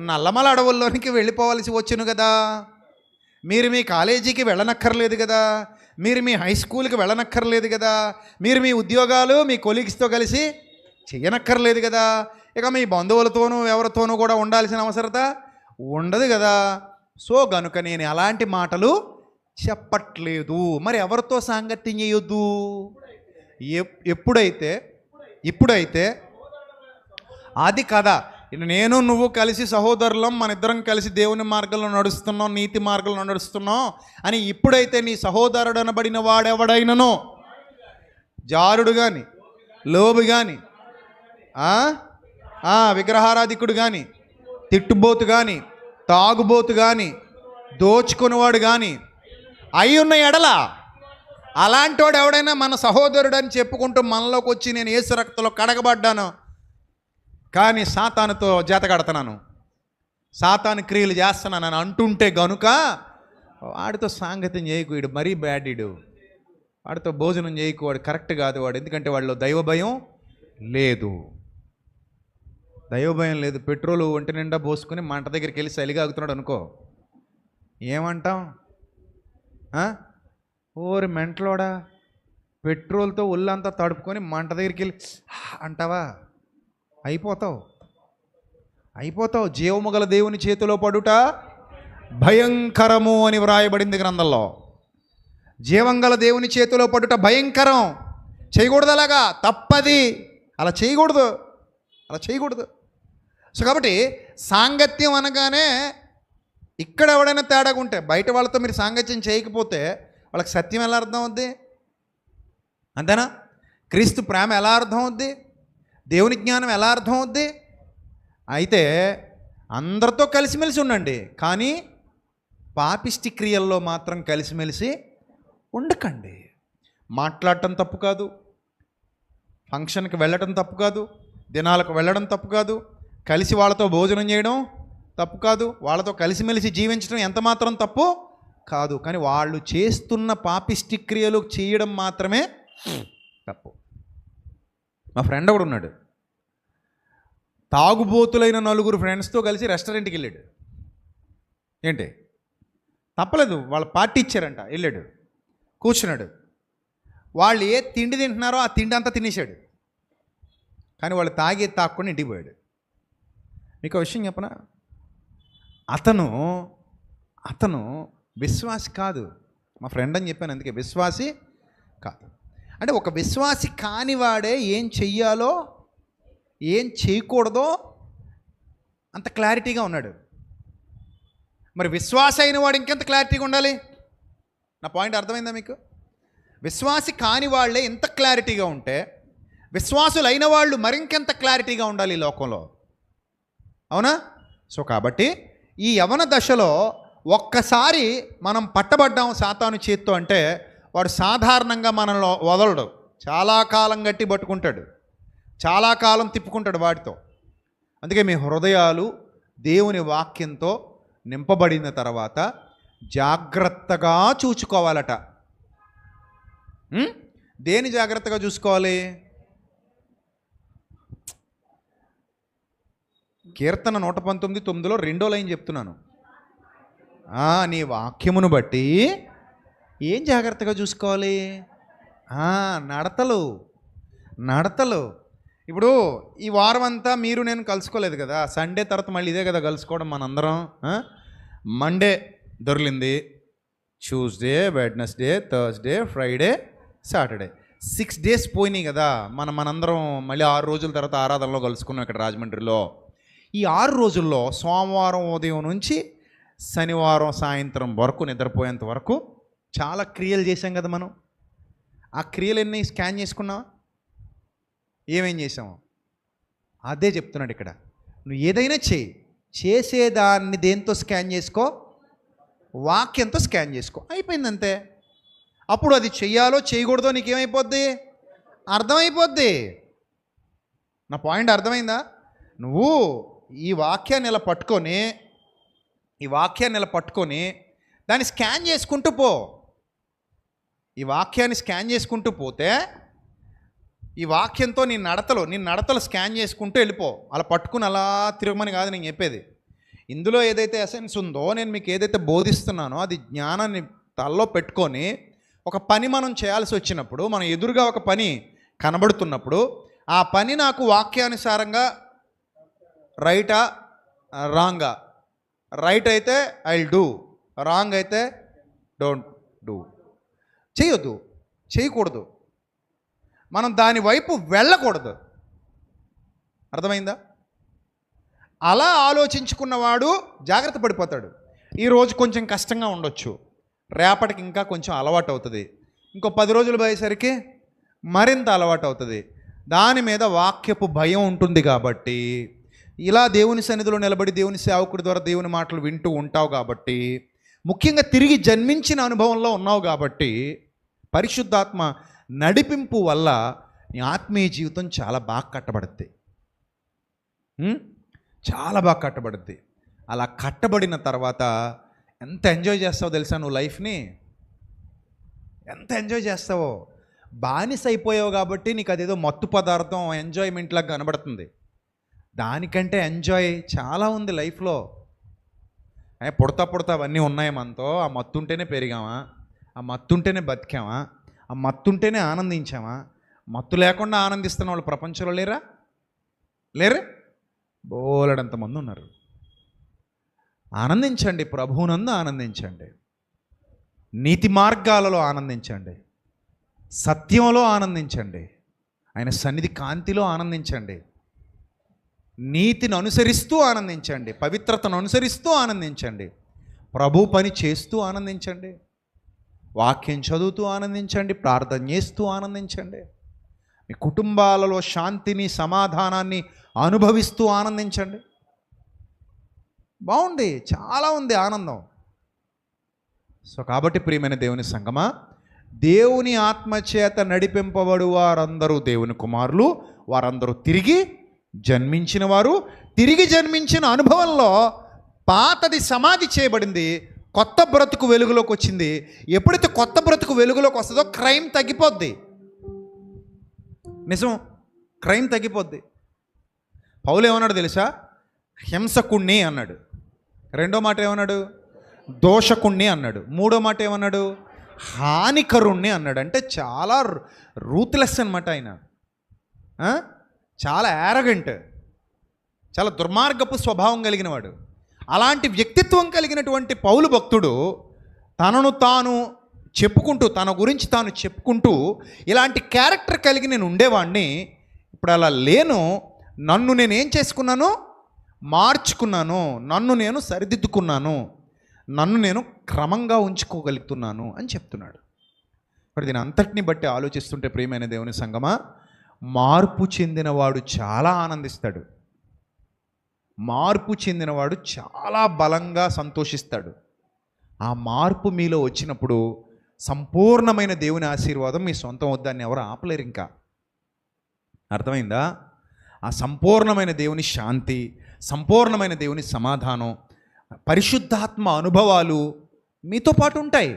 నల్లమల అడవుల్లోనికి వెళ్ళిపోవలసి వచ్చును కదా. మీరు మీ కాలేజీకి వెళ్ళనక్కర్లేదు కదా, మీరు మీ హై స్కూల్కి వెళ్ళనక్కర్లేదు కదా, మీరు మీ ఉద్యోగాలు మీ కొలీగ్స్తో కలిసి చెయ్యనక్కర్లేదు కదా, ఇక మీ బంధువులతోనూ ఎవరితోనూ కూడా ఉండాల్సిన అవసరత ఉండదు కదా. సో గనుక నేను అలాంటి మాటలు చెప్పట్లేదు. మరి ఎవరితో సాంగత్యం చేయొద్దు? ఇప్పుడైతే అది కదా. నేను నువ్వు కలిసి సహోదరులం, మన ఇద్దరం కలిసి దేవుని మార్గంలో నడుస్తున్నాం, నీతి మార్గంలో నడుస్తున్నాం అని ఇప్పుడైతే నీ సహోదరుడు అనబడిన వాడెవడైననో, జారుడు కానీ, లోబి కానీ, విగ్రహారాధికుడు కానీ, తిట్టుబోతు కానీ, తాగుబోతు కానీ, దోచుకునేవాడు కానీ అయి ఉన్న ఎడల, అలాంటి వాడు ఎవడైనా మన సహోదరుడు అని చెప్పుకుంటూ మనలోకి వచ్చి నేను యేసు రక్తంలో కడగబడ్డాను కానీ సాతానుతో జతగడుతున్నాను, సాతాను క్రియలు చేస్తున్నానని అంటుంటే గనుక వాడితో సాంగత్యం చేయకు. వీడు మరీ బ్యాడ్, వాడితో భోజనం చేయకు, వాడు కరెక్ట్ కాదు వాడు. ఎందుకంటే వాడిలో దైవ భయం లేదు. దైవభయం లేదు. పెట్రోలు ఒంటి నిండా పోసుకుని మంట దగ్గరికి వెళ్ళి చలిగాగుతున్నాడు అనుకో, ఏమంటాం? ఓరి మెంటలోడా, పెట్రోల్తో ఒళ్ళంతా తడుపుకొని మంట దగ్గరికి వెళ్ళి అంటావా? అయిపోతావు. జీవము గల దేవుని చేతిలో పడుట భయంకరము అని వ్రాయబడింది గ్రంథంలో. జీవం గల దేవుని చేతిలో పడుట భయంకరం. చేయకూడదు, అలాగా తప్పది. అలా చేయకూడదు. సో కాబట్టి సాంగత్యం అనగానే ఇక్కడ ఎవడైనా తేడాగా ఉంటే, బయట వాళ్ళతో మీరు సాంగత్యం చేయకపోతే వాళ్ళకి సత్యం ఎలా అర్థం అవుద్ది? అంతేనా? క్రీస్తు ప్రేమ ఎలా అర్థం అవుద్ది? దేవుని జ్ఞానం ఎలా అర్థం అవుద్ది? అయితే అందరితో కలిసిమెలిసి ఉండండి, కానీ పాపిష్టి క్రియల్లో మాత్రం కలిసిమెలిసి ఉండకండి. మాట్లాడటం తప్పు కాదు, ఫంక్షన్కి వెళ్ళటం తప్పు కాదు, దినాలకు వెళ్ళడం తప్పు కాదు, కలిసి వాళ్ళతో భోజనం చేయడం తప్పు కాదు, వాళ్ళతో కలిసిమెలిసి జీవించడం ఎంత మాత్రం తప్పు కాదు. కానీ వాళ్ళు చేస్తున్న పాపిష్టి క్రియలు చేయడం మాత్రమే తప్పు. మా ఫ్రెండ్ ఒకడు ఉన్నాడు, తాగుబోతులైన 4 ఫ్రెండ్స్తో కలిసి రెస్టారెంట్కి వెళ్ళాడు. ఏంటి తప్పలేదు, వాళ్ళ పార్టీ ఇచ్చారంట, వెళ్ళాడు, కూర్చున్నాడు. వాళ్ళు ఏ తిండి తింటున్నారో ఆ తిండి అంతా తినేసాడు. కానీ వాళ్ళు తాక్కుని ఇంటికి పోయాడు. మీకు ఒక విషయం చెప్పనా? అతను విశ్వాసి కాదు. మా ఫ్రెండ్ అని చెప్పాను, అందుకే విశ్వాసి కాదు. అంటే ఒక విశ్వాసి కానివాడే ఏం చెయ్యాలో ఏం చేయకూడదో అంత క్లారిటీగా ఉన్నాడు. మరి విశ్వాసి అయిన వాడు ఇంకెంత క్లారిటీగా ఉండాలి? నా పాయింట్ అర్థమైందా మీకు? విశ్వాసి కాని వాళ్ళే ఇంత క్లారిటీగా ఉంటే విశ్వాసులు అయిన వాళ్ళు మరింకెంత క్లారిటీగా ఉండాలి ఈ లోకంలో, అవునా? సో కాబట్టి ఈ యవన దశలో ఒక్కసారి మనం పట్టబడ్డాం సాతాను చేత్తో అంటే వాడు సాధారణంగా మనలో వదలడు. చాలా కాలం గట్టి పట్టుకుంటాడు, చాలా కాలం తిప్పుకుంటాడు వాటితో. అందుకే మీ హృదయాలు దేవుని వాక్యంతో నింపబడిన తర్వాత జాగ్రత్తగా చూసుకోవాలట. దేని జాగ్రత్తగా చూసుకోవాలి? కీర్తన 119:9 రెండో లైన్ చెప్తున్నాను. నీ వాక్యమును బట్టి ఏం జాగ్రత్తగా చూసుకోవాలి? నడతలు. ఇప్పుడు ఈ వారం అంతా మీరు నేను కలుసుకోలేదు కదా, సండే తర్వాత మళ్ళీ ఇదే కదా కలుసుకోవడం మనందరం. మండే దొరికింది, Tuesday, Wednesday, Thursday, Friday, Saturday, 6 days పోయినాయి కదా. మనందరం మళ్ళీ 6 రోజుల తర్వాత ఆరాధనలో కలుసుకున్నాం ఇక్కడ రాజమండ్రిలో. ఈ 6 రోజుల్లో సోమవారం ఉదయం నుంచి శనివారం సాయంత్రం వరకు నిద్రపోయేంత వరకు చాలా క్రియలు చేశాం కదా మనం. ఆ క్రియలు ఎన్ని స్కాన్ చేసుకున్నావా? ఏమేం చేసాము? అదే చెప్తున్నాడు ఇక్కడ. నువ్వు ఏదైనా చేసేదాన్ని దేంతో స్కాన్ చేసుకో? వాక్యంతో స్కాన్ చేసుకో. అయిపోయింది, అంతే. అప్పుడు అది చెయ్యాలో చేయకూడదో నీకేమైపోద్ది? అర్థమైపోద్ది. నా పాయింట్ అర్థమైందా? నువ్వు ఈ వాక్యాన్ని ఇలా పట్టుకొని దాన్ని స్కాన్ చేసుకుంటూ పో. ఈ వాక్యాన్ని స్కాన్ చేసుకుంటూ పోతే ఈ వాక్యంతో నీ నడతలు స్కాన్ చేసుకుంటూ వెళ్ళిపో. అలా పట్టుకుని అలా తిరగమని కాదు నేను చెప్పేది. ఇందులో ఏదైతే ఎసెన్స్ ఉందో, నేను మీకు ఏదైతే బోధిస్తున్నానో అది జ్ఞానాన్ని తలలో పెట్టుకొని ఒక పని మనం చేయాల్సి వచ్చినప్పుడు, మన ఎదురుగా ఒక పని కనబడుతున్నప్పుడు ఆ పని నాకు వాక్యానుసారంగా రైటా రాంగా? రైట్ అయితే ఐ విల్ డూ, రాంగ్ అయితే డోంట్ డూ. చేయకూడదు. మనం దాని వైపు వెళ్ళకూడదు. అర్థమైందా? అలా ఆలోచించుకున్నవాడు జాగ్రత్త పడిపోతాడు. ఈరోజు కొంచెం కష్టంగా ఉండొచ్చు, రేపటికి ఇంకా కొంచెం అలవాటు అవుతుంది, ఇంకో 10 రోజులు పోయేసరికి మరింత అలవాటు అవుతుంది. దాని మీద వాక్యపు భయం ఉంటుంది. కాబట్టి ఇలా దేవుని సన్నిధిలో నిలబడి దేవుని సేవకుడి ద్వారా దేవుని మాటలు వింటూ ఉంటావు కాబట్టి, ముఖ్యంగా తిరిగి జన్మించిన అనుభవంలో ఉన్నావు కాబట్టి, పరిశుద్ధాత్మ నడిపింపు వల్ల నీ ఆత్మీయ జీవితం చాలా బాగా కట్టబడుద్ది. చాలా బాగా కట్టబడుద్ది. అలా కట్టబడిన తర్వాత ఎంత ఎంజాయ్ చేస్తావో తెలుసా? నువ్వు లైఫ్ని ఎంత ఎంజాయ్ చేస్తావో. బానిస అయిపోయావు కాబట్టి నీకు అదేదో మత్తు పదార్థం ఎంజాయ్మెంట్లాగా కనబడుతుంది. దానికంటే ఎంజాయ్ చాలా ఉంది లైఫ్లో. పుడతా అవన్నీ ఉన్నాయి మనతో. ఆ మత్తు ఉంటేనే పెరిగామా? ఆ ఆ మత్తుంటేనే బతికామా? ఆ మత్తుంటేనే ఆనందించామా? మత్తు లేకుండా ఆనందిస్తున్న వాళ్ళు ప్రపంచంలో లేరే? బోలెడంతమంది ఉన్నారు. ఆనందించండి, ప్రభువునందు ఆనందించండి, నీతి మార్గాలలో ఆనందించండి, సత్యంలో ఆనందించండి, ఆయన సన్నిధి కాంతిలో ఆనందించండి, నీతిని అనుసరిస్తూ ఆనందించండి, పవిత్రతను అనుసరిస్తూ ఆనందించండి, ప్రభు పని చేస్తూ ఆనందించండి, వాక్యం చదువుతూ ఆనందించండి, ప్రార్థన చేస్తూ ఆనందించండి, మీ కుటుంబాలలో శాంతిని సమాధానాన్ని అనుభవిస్తూ ఆనందించండి. బాగుంది, చాలా ఉంది ఆనందం. సో కాబట్టి ప్రియమైన దేవుని సంగమా, దేవుని ఆత్మచేత నడిపింపబడు వారందరూ దేవుని కుమారులు, వారందరూ తిరిగి జన్మించిన వారు. తిరిగి జన్మించిన అనుభవంలో పాతది సమాధి చేయబడింది, కొత్త బ్రతుకు వెలుగులోకి వచ్చింది. ఎప్పుడైతే కొత్త బ్రతుకు వెలుగులోకి వస్తుందో క్రైమ్ తగ్గిపోద్ది. నిజం, క్రైమ్ తగ్గిపోద్ది. పౌలు ఏమన్నాడు తెలుసా? హింసకుణ్ణి అన్నాడు. రెండో మాట ఏమన్నాడు? దోషకుణ్ణి అన్నాడు. మూడో మాట ఏమన్నాడు? హానికరుణ్ణి అన్నాడు. అంటే చాలా రూత్లెస్ అనమాట ఆయన. చాలా యారగెంట్, చాలా దుర్మార్గపు స్వభావం కలిగిన వాడు. అలాంటి వ్యక్తిత్వం కలిగినటువంటి పౌలు భక్తుడు తనను తాను చెప్పుకుంటూ, తన గురించి తాను చెప్పుకుంటూ, ఇలాంటి క్యారెక్టర్ కలిగి నేను ఉండేవాడిని, ఇప్పుడు అలా లేను, నన్ను నేనేం చేసుకున్నాను? మార్చుకున్నాను, నన్ను నేను సరిదిద్దుకున్నాను, నన్ను నేను క్రమంగా ఉంచుకోగలుగుతున్నాను అని చెప్తున్నాడు. మరి దీని అంతటిని బట్టి ఆలోచిస్తుంటే ప్రియమైన దేవుని సంగమా, మార్పు చెందినవాడు చాలా ఆనందిస్తాడు, మార్పు చెందినవాడు చాలా బలంగా సంతోషిస్తాడు. ఆ మార్పు మీలో వచ్చినప్పుడు సంపూర్ణమైన దేవుని ఆశీర్వాదం మీ సొంతం వద్దాన్ని ఎవరు ఆపలేరు. ఇంకా అర్థమైందా? ఆ సంపూర్ణమైన దేవుని శాంతి, సంపూర్ణమైన దేవుని సమాధానం, పరిశుద్ధాత్మ అనుభవాలు మీతో పాటు ఉంటాయి.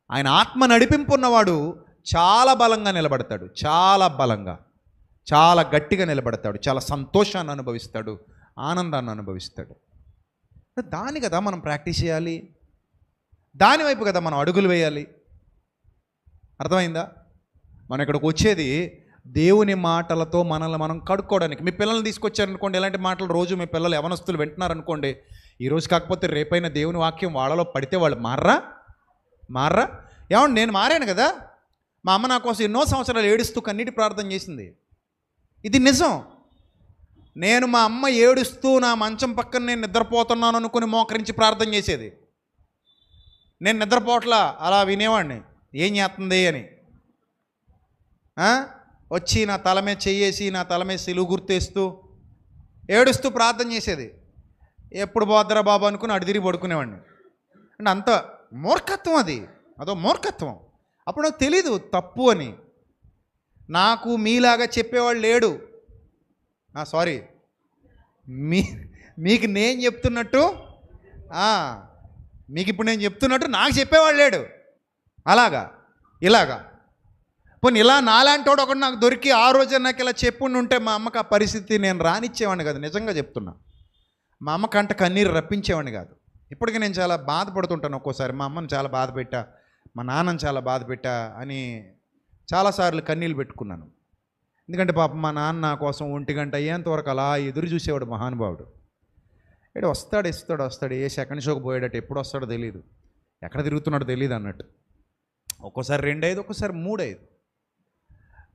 ఆయన ఆత్మ నడిపింపు ఉన్నవాడు చాలా బలంగా నిలబడతాడు, చాలా బలంగా, చాలా గట్టిగా నిలబడతాడు, చాలా సంతోషాన్ని అనుభవిస్తాడు, ఆనందాన్ని అనుభవిస్తాడు. దాని కదా మనం ప్రాక్టీస్ చేయాలి, దానివైపు కదా మనం అడుగులు వేయాలి. అర్థమైందా? మనం ఇక్కడికి వచ్చేది దేవుని మాటలతో మనల్ని మనం కడుక్కోవడానికి. మీ పిల్లల్ని తీసుకొచ్చారనుకోండి, ఎలాంటి మాటలు రోజు మీ పిల్లలు యవనస్తులు వింటున్నారనుకోండి, ఈరోజు కాకపోతే రేపైనా దేవుని వాక్యం వాళ్ళలో పడితే వాళ్ళు మార్రా? ఏమండి, నేను మారాను కదా. మా అమ్మ నా కోసం ఎన్నో సంవత్సరాలు ఏడుస్తూ కన్నీటి ప్రార్థన చేసింది. ఇది నిజం. నేను మా అమ్మ ఏడుస్తూ నా మంచం పక్కన నేను నిద్రపోతున్నాను అనుకుని మోకరించి ప్రార్థన చేసేది. నేను నిద్రపోట్లా, అలా వినేవాడిని ఏం చేస్తుంది అని. వచ్చి నా తల మీద చెయ్యేసి, నా తల మీద సిలువు గుర్తేస్తూ ఏడుస్తూ ప్రార్థన చేసేది. ఎప్పుడు పోద్దరా బాబు అనుకుని అడి తిరిగి పడుకునేవాడిని. అంటే అంత మూర్ఖత్వం, అదో మూర్ఖత్వం. అప్పుడు నాకు తెలీదు తప్పు అని. నాకు మీలాగా చెప్పేవాళ్ళు లేడు. సారీ, మీకు నేను చెప్తున్నట్టు, మీకు ఇప్పుడు నేను చెప్తున్నట్టు నాకు చెప్పేవాళ్ళు లేడు. ఇలాగా పోనీ ఇలా నాలాంటోడు ఒకటి నాకు దొరికి ఆ రోజు నాకు ఇలా చెప్పుండి ఉంటే మా అమ్మకి ఆ పరిస్థితి నేను రానిచ్చేవాడిని కాదు. నిజంగా చెప్తున్నా, మా అమ్మ కంట కన్నీరు రప్పించేవాడిని కాదు. ఇప్పటికీ నేను చాలా బాధపడుతుంటాను. ఒక్కోసారి మా అమ్మని చాలా బాధ పెట్టా, మా నాన్నని చాలా బాధ పెట్టా అని చాలాసార్లు కన్నీళ్ళు పెట్టుకున్నాను. ఎందుకంటే పాపం మా నాన్న నా కోసం 1 గంట అయ్యేంతవరకు అలా ఎదురు చూసేవాడు మహానుభావుడు. ఏడు వస్తాడు, ఏ సెకండ్ షోకి పోయాడట, ఎప్పుడు వస్తాడో తెలియదు, ఎక్కడ తిరుగుతున్నాడో తెలియదు అన్నట్టు. ఒక్కోసారి 2 5, ఒక్కోసారి 3 5.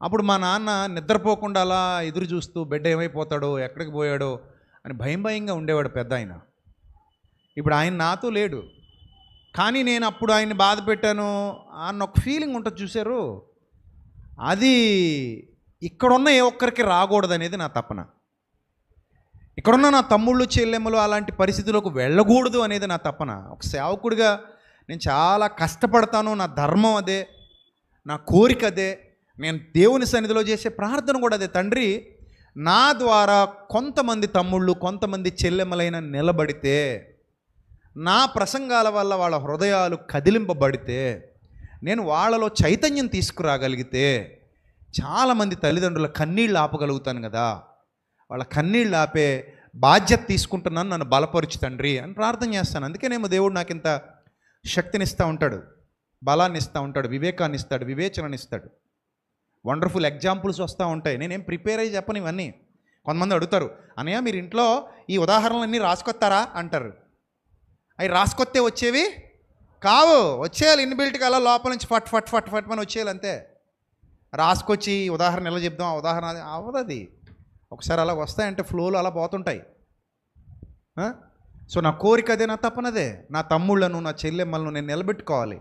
అప్పుడు మా నాన్న నిద్రపోకుండా అలా ఎదురు చూస్తూ బిడ్డ ఏమైపోతాడో, ఎక్కడికి పోయాడో అని భయంగా ఉండేవాడు పెద్ద ఆయన. ఇప్పుడు ఆయన నాతో లేడు, కానీ నేను అప్పుడు ఆయన్ని బాధ పెట్టాను అన్న ఒక ఫీలింగ్ ఉంటుంది చూశారు. అది ఇక్కడున్న ఏ ఒక్కరికి రాకూడదు అనేది నా తపన. ఇక్కడున్న నా తమ్ముళ్ళు చెల్లెమ్మలు అలాంటి పరిస్థితులకు వెళ్ళకూడదు అనేది నా తపన. ఒక సేవకుడిగా నేను చాలా కష్టపడతాను, నా ధర్మం అదే, నా కోరిక అదే, నేను దేవుని సన్నిధిలో చేసే ప్రార్థన కూడా అదే. తండ్రి, నా ద్వారా కొంతమంది తమ్ముళ్ళు, కొంతమంది చెల్లెమ్మలైన నిలబడితే, నా ప్రసంగాల వల్ల వాళ్ళ హృదయాలు కదిలింపబడితే, నేను వాళ్ళలో చైతన్యం తీసుకురాగలిగితే, చాలామంది తల్లిదండ్రుల కన్నీళ్ళు ఆపగలుగుతాను కదా. వాళ్ళ కన్నీళ్ళు ఆపే బాధ్యత తీసుకుంటున్నాను, నన్ను బలపరుచు తండ్రి అని ప్రార్థన చేస్తాను. అందుకేనేమో దేవుడు నాకు ఇంత శక్తినిస్తూ ఉంటాడు. బలాన్ని ఇస్తూ ఉంటాడు, వివేకాన్ని ఇస్తాడు, వివేచనని ఇస్తాడు. వండర్ఫుల్ ఎగ్జాంపుల్స్ వస్తూ ఉంటాయి. నేనేం ప్రిపేర్ అయ్యి చెప్పను ఇవన్నీ. కొంతమంది అడుగుతారు, అన్నయ్య మీరు ఇంట్లో ఈ ఉదాహరణలన్నీ రాసుకొస్తారా అంటారు. అవి రాసుకొస్తే వచ్చేవి కావు, వచ్చేయాలి ఇన్బిల్ట్గా, అలా లోపల నుంచి ఫట్ ఫట్ ఫట్ ఫట్ అని వచ్చేయాలి అంతే. రాసుకొచ్చి ఉదాహరణ ఎలా చెప్దాం, ఆ ఉదాహరణ అవ్వదు. అది ఒకసారి అలా వస్తాయంటే ఫ్లోలో అలా పోతుంటాయి. సో నా కోరిక అదే, నా తపనదే. నా తమ్ముళ్ళను, నా చెల్లెమ్మలను నేను నిలబెట్టుకోవాలి,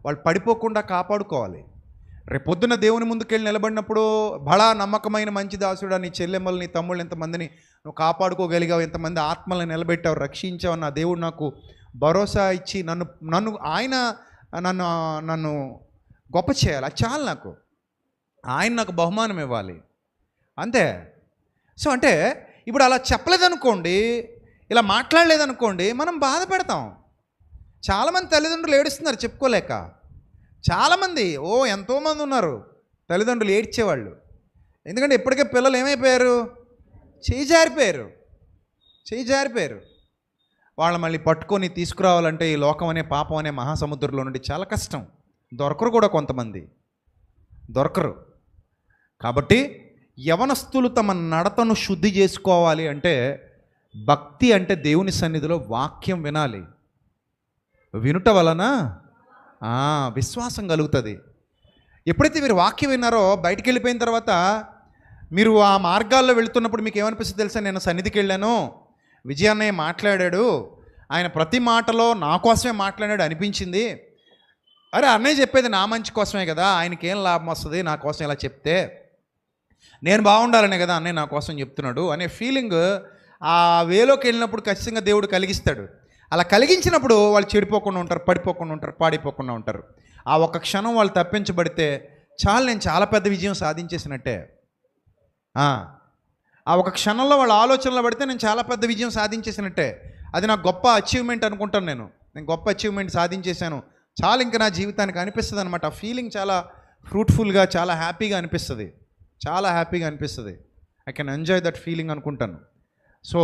వాళ్ళు పడిపోకుండా కాపాడుకోవాలి. రేపొద్దున దేవుని ముందుకెళ్ళి నిలబడినప్పుడు బడా నమ్మకమైన మంచి దాసుడు, నీ చెల్లెమ్మలు, నీ తమ్ముళ్ళు ఎంతమందిని నువ్వు కాపాడుకోగలిగావు, ఎంతమంది ఆత్మలను నిలబెట్టావు, రక్షించావు, నా దేవుడు నాకు భరోసా ఇచ్చి ఆయన నన్ను గొప్ప చేయాలి. అది చాలు నాకు. ఆయన నాకు బహుమానం ఇవ్వాలి అంతే. సో అంటే ఇప్పుడు అలా చెప్పలేదనుకోండి, ఇలా మాట్లాడలేదనుకోండి, మనం బాధపడతాం. చాలామంది తల్లిదండ్రులు ఏడుస్తున్నారు చెప్పుకోలేక. చాలామంది ఎంతోమంది ఉన్నారు తల్లిదండ్రులు ఏడ్చేవాళ్ళు. ఎందుకంటే ఇప్పటికే పిల్లలు ఏమైపోయారు, చేయి జారిపోయారు. వాళ్ళు మళ్ళీ పట్టుకొని తీసుకురావాలంటే ఈ లోకం అనే పాపం అనే మహాసముద్రంలో నుండి చాలా కష్టం. దొరకరు కూడా, కొంతమంది దొరకరు. కాబట్టి యవనస్తులు తమ నడతను శుద్ధి చేసుకోవాలి అంటే, భక్తి అంటే దేవుని సన్నిధిలో వాక్యం వినాలి. వినుట వలన విశ్వాసం కలుగుతుంది. ఎప్పుడైతే మీరు వాక్యం విన్నారో, బయటికి వెళ్ళిపోయిన తర్వాత మీరు ఆ మార్గాల్లో వెళుతున్నప్పుడు మీకు ఏమనిపిస్తుంది తెలుసా? నేను సన్నిధికి వెళ్ళాను, విజయాన్నయ్య మాట్లాడాడు, ఆయన ప్రతి మాటలో నా కోసమే మాట్లాడాడు అనిపించింది. అరే అన్నయ్య చెప్పేది నా మంచి కోసమే కదా, ఆయనకి ఏం లాభం వస్తుంది నా కోసం ఇలా చెప్తే, నేను బాగుండాలనే కదా అన్నయ్య నా కోసం చెప్తున్నాడు అనే ఫీలింగ్ ఆ వేలోకి వెళ్ళినప్పుడు ఖచ్చితంగా దేవుడు కలిగిస్తాడు. అలా కలిగించినప్పుడు వాళ్ళు చెడిపోకుండా ఉంటారు, పడిపోకుండా ఉంటారు, పాడిపోకుండా ఉంటారు. ఆ ఒక్క క్షణం వాళ్ళు తప్పించబడితే చాలు, నేను చాలా పెద్ద విజయం సాధించేసినట్టే. ఆ ఒక క్షణంలో వాళ్ళ ఆలోచనలో పడితే నేను చాలా పెద్ద విజయం సాధించేసినట్టే. అది నాకు గొప్ప అచీవ్మెంట్ అనుకుంటాను. నేను గొప్ప అచీవ్మెంట్ సాధించేశాను, చాలా ఇంకా నా జీవితానికి అనిపిస్తుంది అనమాట. ఆ ఫీలింగ్ చాలా ఫ్రూట్ఫుల్గా, చాలా హ్యాపీగా అనిపిస్తుంది, చాలా హ్యాపీగా అనిపిస్తుంది. I can enjoy that feeling అనుకుంటాను. సో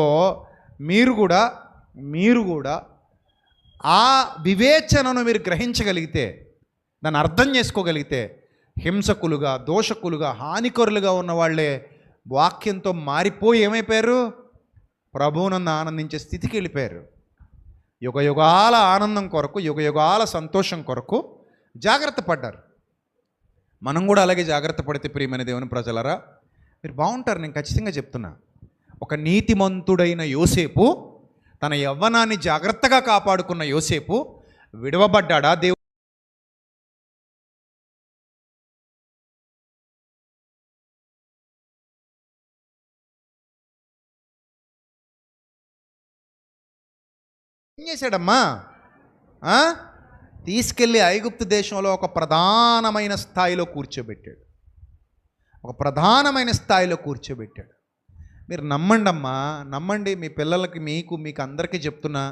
మీరు కూడా ఆ వివేచనను మీరు గ్రహించగలిగితే, దాన్ని అర్థం చేసుకోగలిగితే, హింసకులుగా, దోషకులుగా, హానికరులుగా ఉన్న వాళ్ళే వాక్యంతో మారిపోయి ఏమైపోయారు? ప్రభువునందు ఆనందించే స్థితికి వెళ్ళిపోయారు. యుగయుగాల ఆనందం కొరకు, యుగయుగాల సంతోషం కొరకు జాగ్రత్త పడ్డారు. మనం కూడా అలాగే జాగ్రత్త పడితే ప్రియమైన దేవుని ప్రజలరా మీరు బాగుంటారు. నేను ఖచ్చితంగా చెప్తున్నా. ఒక నీతిమంతుడైన యోసేపు, తన యవ్వనాన్ని జాగ్రత్తగా కాపాడుకున్న యోసేపు విడవబడ్డా? దేవుడు ఏం చేశాడమ్మా? తీసుకెళ్ళి ఐగుప్తు దేశంలో ఒక ప్రధానమైన స్థాయిలో కూర్చోబెట్టాడు. మీరు నమ్మండి అమ్మా, నమ్మండి. మీ పిల్లలకి, మీకు అందరికీ చెప్తున్నా,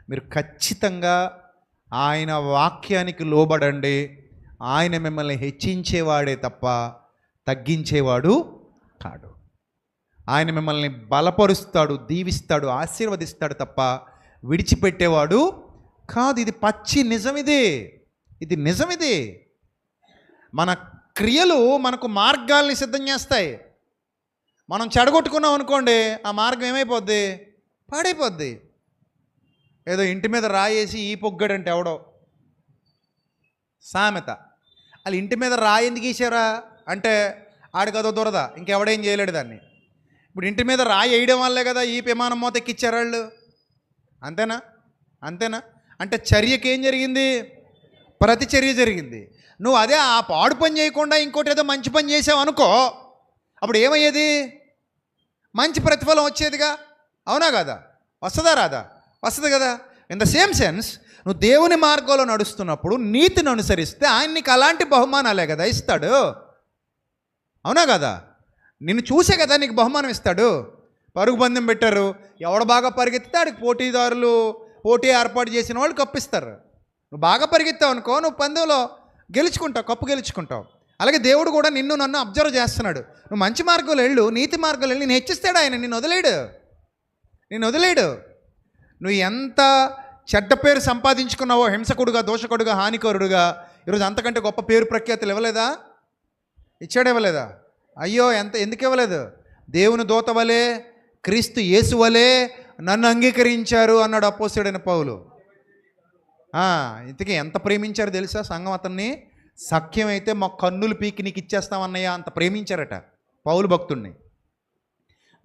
మీరు ఖచ్చితంగా ఆయన వాక్యానికి లోబడండి. ఆయన మిమ్మల్ని హెచ్చించేవాడే తప్ప తగ్గించేవాడు కాడు. ఆయన మిమ్మల్ని బలపరుస్తాడు, దీవిస్తాడు, ఆశీర్వదిస్తాడు తప్ప విడిచిపెట్టేవాడు కాదు. ఇది పచ్చి నిజం. ఇది నిజం. మన క్రియలు మనకు మార్గాల్ని సిద్ధం చేస్తాయి. మనం చెడగొట్టుకున్నాం అనుకోండి, ఆ మార్గం ఏమైపోద్ది? పాడైపోద్ది. ఏదో ఇంటి మీద రాయేసి ఈ పొగ్గాడంటే ఎవడో సామెత. వాళ్ళు ఇంటి మీద రాయి ఎందుకు గీసారా అంటే ఆడికదో దురద, ఇంకెవడేం చేయలేడు దాన్ని. ఇప్పుడు ఇంటి మీద రాయి వేయడం వల్లే కదా ఈ విమానం మోత ఎక్కిచ్చారు వాళ్ళు. అంతేనా? అంటే చర్యకి ఏం జరిగింది? ప్రతిచర్య జరిగింది. నువ్వు అదే ఆ పాడు పని చేయకుండా ఇంకోటి ఏదో మంచి పని చేసావు అనుకో, అప్పుడు ఏమయ్యేది? మంచి ప్రతిఫలం వచ్చేదిగా. అవునా కదా? వస్తుందా రాదా? వస్తుంది కదా. ఇన్ ద సేమ్ సెన్స్, నువ్వు దేవుని మార్గంలో నడుస్తున్నప్పుడు, నీతిని అనుసరిస్తే ఆయన నీకు అలాంటి బహుమానాలే కదా ఇస్తాడు. అవునా కదా? నిన్ను చూసే కదా నీకు బహుమానం ఇస్తాడు. పరుగు పందెం పెట్టారు, ఎవడు బాగా పరిగెత్తితే ఆడికి పోటీ ఏర్పాటు చేసిన వాళ్ళు కప్పిస్తారు. నువ్వు బాగా పరిగెత్తావు అనుకో, నువ్వు పందెంలో గెలుచుకుంటావు, కప్పు గెలుచుకుంటావు. అలాగే దేవుడు కూడా నన్ను అబ్జర్వ్ చేస్తున్నాడు. నువ్వు మంచి మార్గంలో వెళ్ళు, నీతి మార్గంలో వెళ్ళి నేను హెచ్చిస్తాడు ఆయన. నిన్ను వదిలేడు. నువ్వు ఎంత చెడ్డ పేరు సంపాదించుకున్నావో, హింసకుడుగా, దోషకుడుగా, హానికరుడుగా, ఈరోజు అంతకంటే గొప్ప పేరు ప్రఖ్యాతులు ఇవ్వలేదా? ఇవ్వలేదా? అయ్యో, ఎందుకు ఇవ్వలేదు? దేవుని దూత వలె, క్రీస్తు యేసు వలె నన్ను అంగీకరించారు అన్నాడు అపోస్తలుడైన పౌలు. ఇంతకీ ఎంత ప్రేమించారు తెలుసా సంఘం అతన్ని? సఖ్యమైతే మా కన్నులు పీకి నీకు ఇచ్చేస్తామన్నయ్య అంత ప్రేమించారట పౌలు భక్తుడిని.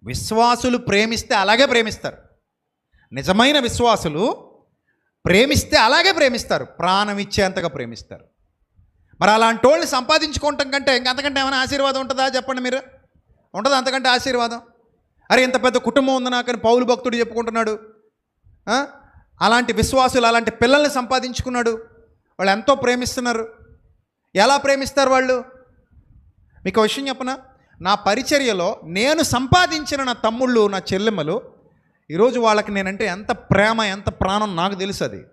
విశ్వాసులు ప్రేమిస్తే అలాగే ప్రేమిస్తారు. నిజమైన విశ్వాసులు ప్రేమిస్తే అలాగే ప్రేమిస్తారు, ప్రాణం ఇచ్చేంతగా ప్రేమిస్తారు. మరి అలాంటి వాళ్ళని సంపాదించుకోవటం కంటే ఇంకంతకంటే ఏమైనా ఆశీర్వాదం ఉంటుందా చెప్పండి మీరు? ఉంటుందా అంతకంటే ఆశీర్వాదం? అరే, ఇంత పెద్ద కుటుంబం ఉంది నాకని పౌలు భక్తుడు చెప్పుకుంటున్నాడు. అలాంటి విశ్వాసులు అలాంటి పిల్లల్ని సంపాదించుకున్నాడు. వాళ్ళు ఎంతో ప్రేమిస్తున్నారు. ఎలా ప్రేమిస్తారు వాళ్ళు? మీకు విషయం చెప్పనా? నా పరిచర్యలో నేను సంపాదించిన నా తమ్ముళ్ళు, నా చెల్లెమ్మలు, ఈరోజు వాళ్ళకి నేనంటే ఎంత ప్రేమ, ఎంత ప్రాణం నాకు తెలుసు. అది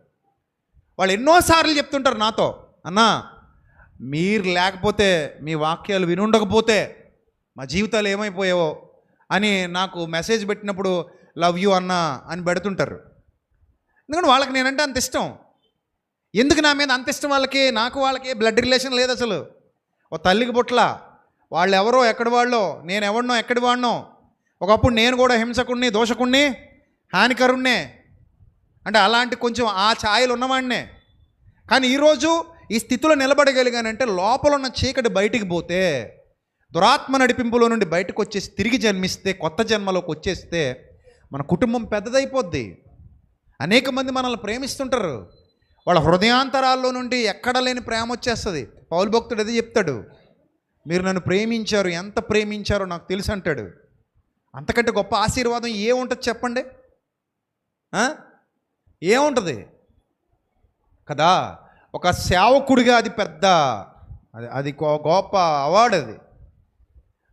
వాళ్ళు ఎన్నోసార్లు చెప్తుంటారు నాతో, అన్నా మీరు లేకపోతే, మీ వాక్యాలు వినుండకపోతే మా జీవితాలు ఏమైపోయావో అని నాకు మెసేజ్ పెట్టినప్పుడు లవ్ యూ అన్నా అని పెడుతుంటారు. ఎందుకంటే వాళ్ళకి నేనంటే అంత ఇష్టం. ఎందుకు నా మీద అంత ఇష్టం వాళ్ళకి? నాకు వాళ్ళకి బ్లడ్ రిలేషన్ లేదు అసలు. ఓ తల్లికి పుట్ల, వాళ్ళు ఎవరో ఎక్కడి వాళ్ళో, నేను ఎవడినో ఎక్కడి వాడినో. ఒకప్పుడు నేను కూడా హింసకుణ్ణి, దోషకుణ్ణి, హానికరుణ్ణే, అంటే అలాంటి కొంచెం ఆ ఛాయలు ఉన్నవాడినే. కానీ ఈరోజు ఈ స్థితిలో నిలబడగలిగానంటే లోపల ఉన్న చీకటి బయటికి పోతే, దురాత్మ నడిపింపులో నుండి బయటకు వచ్చేసి తిరిగి జన్మిస్తే, కొత్త జన్మలోకి వచ్చేస్తే మన కుటుంబం పెద్దదైపోద్ది. అనేక మంది మనల్ని ప్రేమిస్తుంటారు. వాళ్ళ హృదయాంతరాల్లో నుండి ఎక్కడ లేని ప్రేమ వచ్చేస్తుంది. పౌలు భక్తుడు అది చెప్తాడు, మీరు నన్ను ప్రేమించారు, ఎంత ప్రేమించారో నాకు తెలుసు అంటాడు. అంతకంటే గొప్ప ఆశీర్వాదం ఏముంటుంది చెప్పండి? ఏముంటుంది కదా? ఒక సేవకుడిగా అది పెద్ద, అది గొప్ప అవార్డు అది.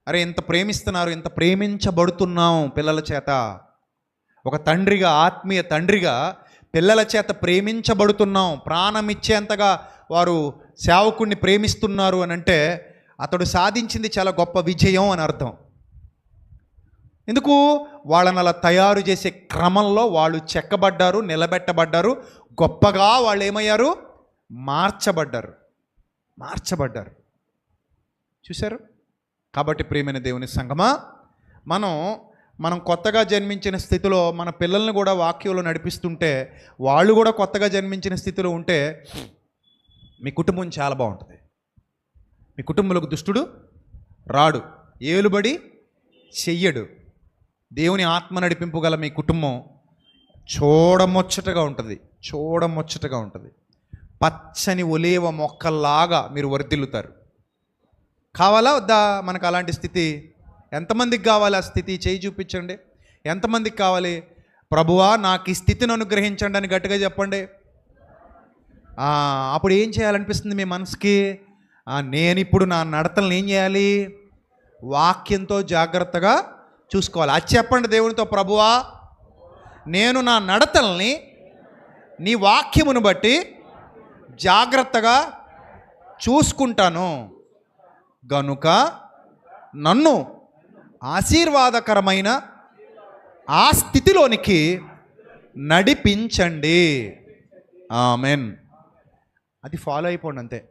అరే, ఇంత ప్రేమిస్తున్నారు, ఇంత ప్రేమించబడుతున్నాం పిల్లల చేత. ఒక తండ్రిగా, ఆత్మీయ తండ్రిగా పిల్లల చేత ప్రేమించబడుతున్నాం. ప్రాణం ఇచ్చేంతగా వారు సేవకుడిని ప్రేమిస్తున్నారు అని అంటే అతడు సాధించింది చాలా గొప్ప విజయం అని అర్థం. ఎందుకు? వాళ్ళని అలా తయారు చేసే క్రమంలో వాళ్ళు చెక్కబడ్డారు, నిలబెట్టబడ్డారు. గొప్పగా వాళ్ళు ఏమయ్యారు? మార్చబడ్డారు. చూశారు? కాబట్టి ప్రియమైన దేవుని సంగమా, మనం కొత్తగా జన్మించిన స్థితిలో మన పిల్లల్ని కూడా వాక్యంలో నడిపిస్తుంటే, వాళ్ళు కూడా కొత్తగా జన్మించిన స్థితిలో ఉంటే మీ కుటుంబం చాలా బాగుంటుంది. మీ కుటుంబంలోకి దుష్టుడు రాడు, ఏలుబడి చెయ్యడు. దేవుని ఆత్మ నడిపింపు గల మీ కుటుంబం చూడముచ్చటగా ఉంటుంది. పచ్చని ఒలేవ మొక్కల్లాగా మీరు వర్ధిల్లుతారు. కావాలా వద్దా మనకు అలాంటి స్థితి? ఎంతమందికి కావాలి ఆ స్థితి? చేయి చూపించండి. ఎంతమందికి కావాలి? ప్రభువా నాకు ఈ స్థితిని అనుగ్రహించండి అని గట్టిగా చెప్పండి. అప్పుడు ఏం చేయాలనిపిస్తుంది మీ మనసుకి? నేను ఇప్పుడు నా నడతలను ఏం చేయాలి? వాక్యంతో జాగ్రత్తగా చూసుకోవాలి. అది చెప్పండి దేవునితో, ప్రభువా నేను నా నడతల్ని నీ వాక్యమును బట్టి జాగ్రత్తగా చూసుకుంటాను గనుక నన్ను ఆశీర్వాదకరమైన ఆ స్థితిలోనికి నడిపించండి. ఆమెన్. అది ఫాలో అయిపోండి అంతే.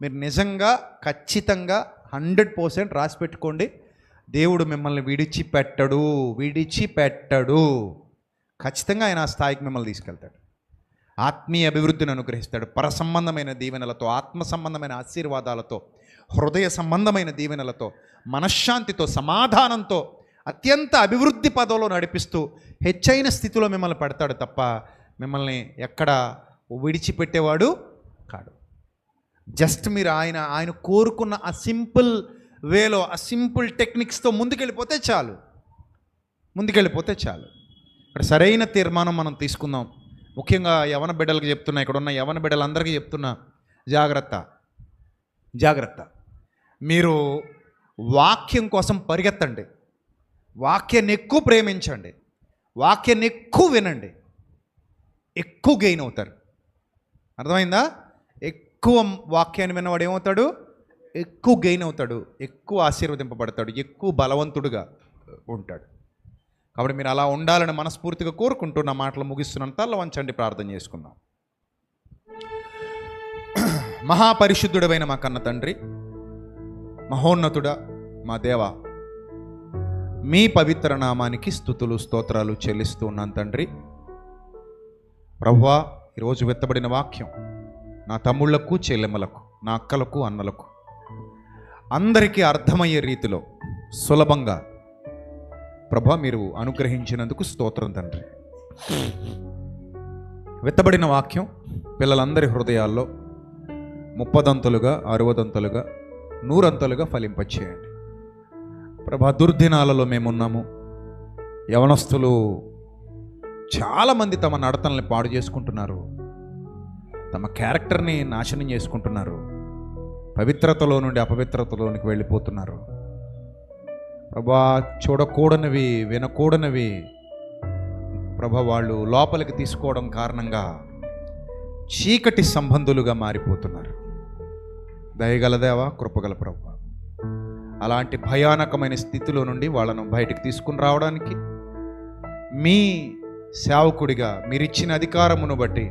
మీరు నిజంగా ఖచ్చితంగా 100% రాసి పెట్టుకోండి. దేవుడు మిమ్మల్ని విడిచిపెట్టడు. ఖచ్చితంగా ఆయన ఆ స్థాయికి మిమ్మల్ని తీసుకెళ్తాడు. ఆత్మీయ అభివృద్ధిని అనుగ్రహిస్తాడు. పరసంబంధమైన దీవెనలతో, ఆత్మ సంబంధమైన ఆశీర్వాదాలతో, హృదయ సంబంధమైన దీవెనలతో, మనశ్శాంతితో, సమాధానంతో, అత్యంత అభివృద్ధి పదంలో నడిపిస్తూ హెచ్చైన స్థితిలో మిమ్మల్ని పెడతాడు తప్ప మిమ్మల్ని ఎక్కడ విడిచిపెట్టేవాడు కాడు. జస్ట్ మీరు ఆయన కోరుకున్న ఆ సింపుల్ వేలో, ఆ సింపుల్ టెక్నిక్స్తో ముందుకెళ్ళిపోతే చాలు. ఇక్కడ సరైన తీర్మానం మనం తీసుకుందాం. ముఖ్యంగా యవన బిడ్డలకు చెప్తున్నా, ఇక్కడ ఉన్న యవన బిడ్డలందరికీ చెప్తున్నా, జాగ్రత్త. మీరు వాక్యం కోసం పరిగెత్తండి. వాక్యాన్ని ఎక్కువ ప్రేమించండి. వాక్యాన్ని ఎక్కువ వినండి. ఎక్కువ గెయిన్ అవుతారు. అర్థమైందా? ఎక్కువ వాక్యాన్ని విన్నవాడు ఏమవుతాడు? ఎక్కువ గెయిన్ అవుతాడు, ఎక్కువ ఆశీర్వదింపబడతాడు, ఎక్కువ బలవంతుడుగా ఉంటాడు. కాబట్టి మీరు అలా ఉండాలని మనస్ఫూర్తిగా కోరుకుంటూ నా మాటలు ముగిస్తున్నాను. తల్ల వంచండి, ప్రార్థన చేసుకుందాం. మహాపరిశుద్ధుడమైన మా కన్న తండ్రి, మహోన్నతుడా మా దేవా, మీ పవిత్ర నామానికి స్తుతులు స్తోత్రాలు చెల్లిస్తూ ఉన్నాను తండ్రి. ప్రభువా, ఈరోజు వెత్తబడిన వాక్యం నా తమ్ముళ్లకు చెల్లెమ్మలకు, నా అక్కలకు అన్నలకు అందరికీ అర్థమయ్యే రీతిలో సులభంగా ప్రభా మీరు అనుగ్రహించినందుకు స్తోత్రం తండ్రి. వెత్తబడిన వాక్యం పిల్లలందరి హృదయాల్లో 30దంతులుగా 60దంతులుగా 100అంతులుగా ఫలింపచేయండి ప్రభా. దుర్దినాలలో మేమున్నాము. యవనస్తులు చాలామంది తమ నడతల్ని పాడు చేసుకుంటున్నారు, తమ క్యారెక్టర్ని నాశనం చేసుకుంటున్నారు, పవిత్రతలో నుండి అపవిత్రతలోనికి వెళ్ళిపోతున్నారు ప్రభా. చూడకూడనివి వినకూడనివి ప్రభా వాళ్ళు లోపలికి తీసుకోవడం కారణంగా చీకటి సంబంధులుగా మారిపోతున్నారు. దయగలదేవా, కృపగల ప్రభా, అలాంటి భయానకమైన స్థితిలో నుండి వాళ్ళను బయటికి తీసుకుని రావడానికి మీ సేవకుడిగా మీరిచ్చిన అధికారమును బట్టి,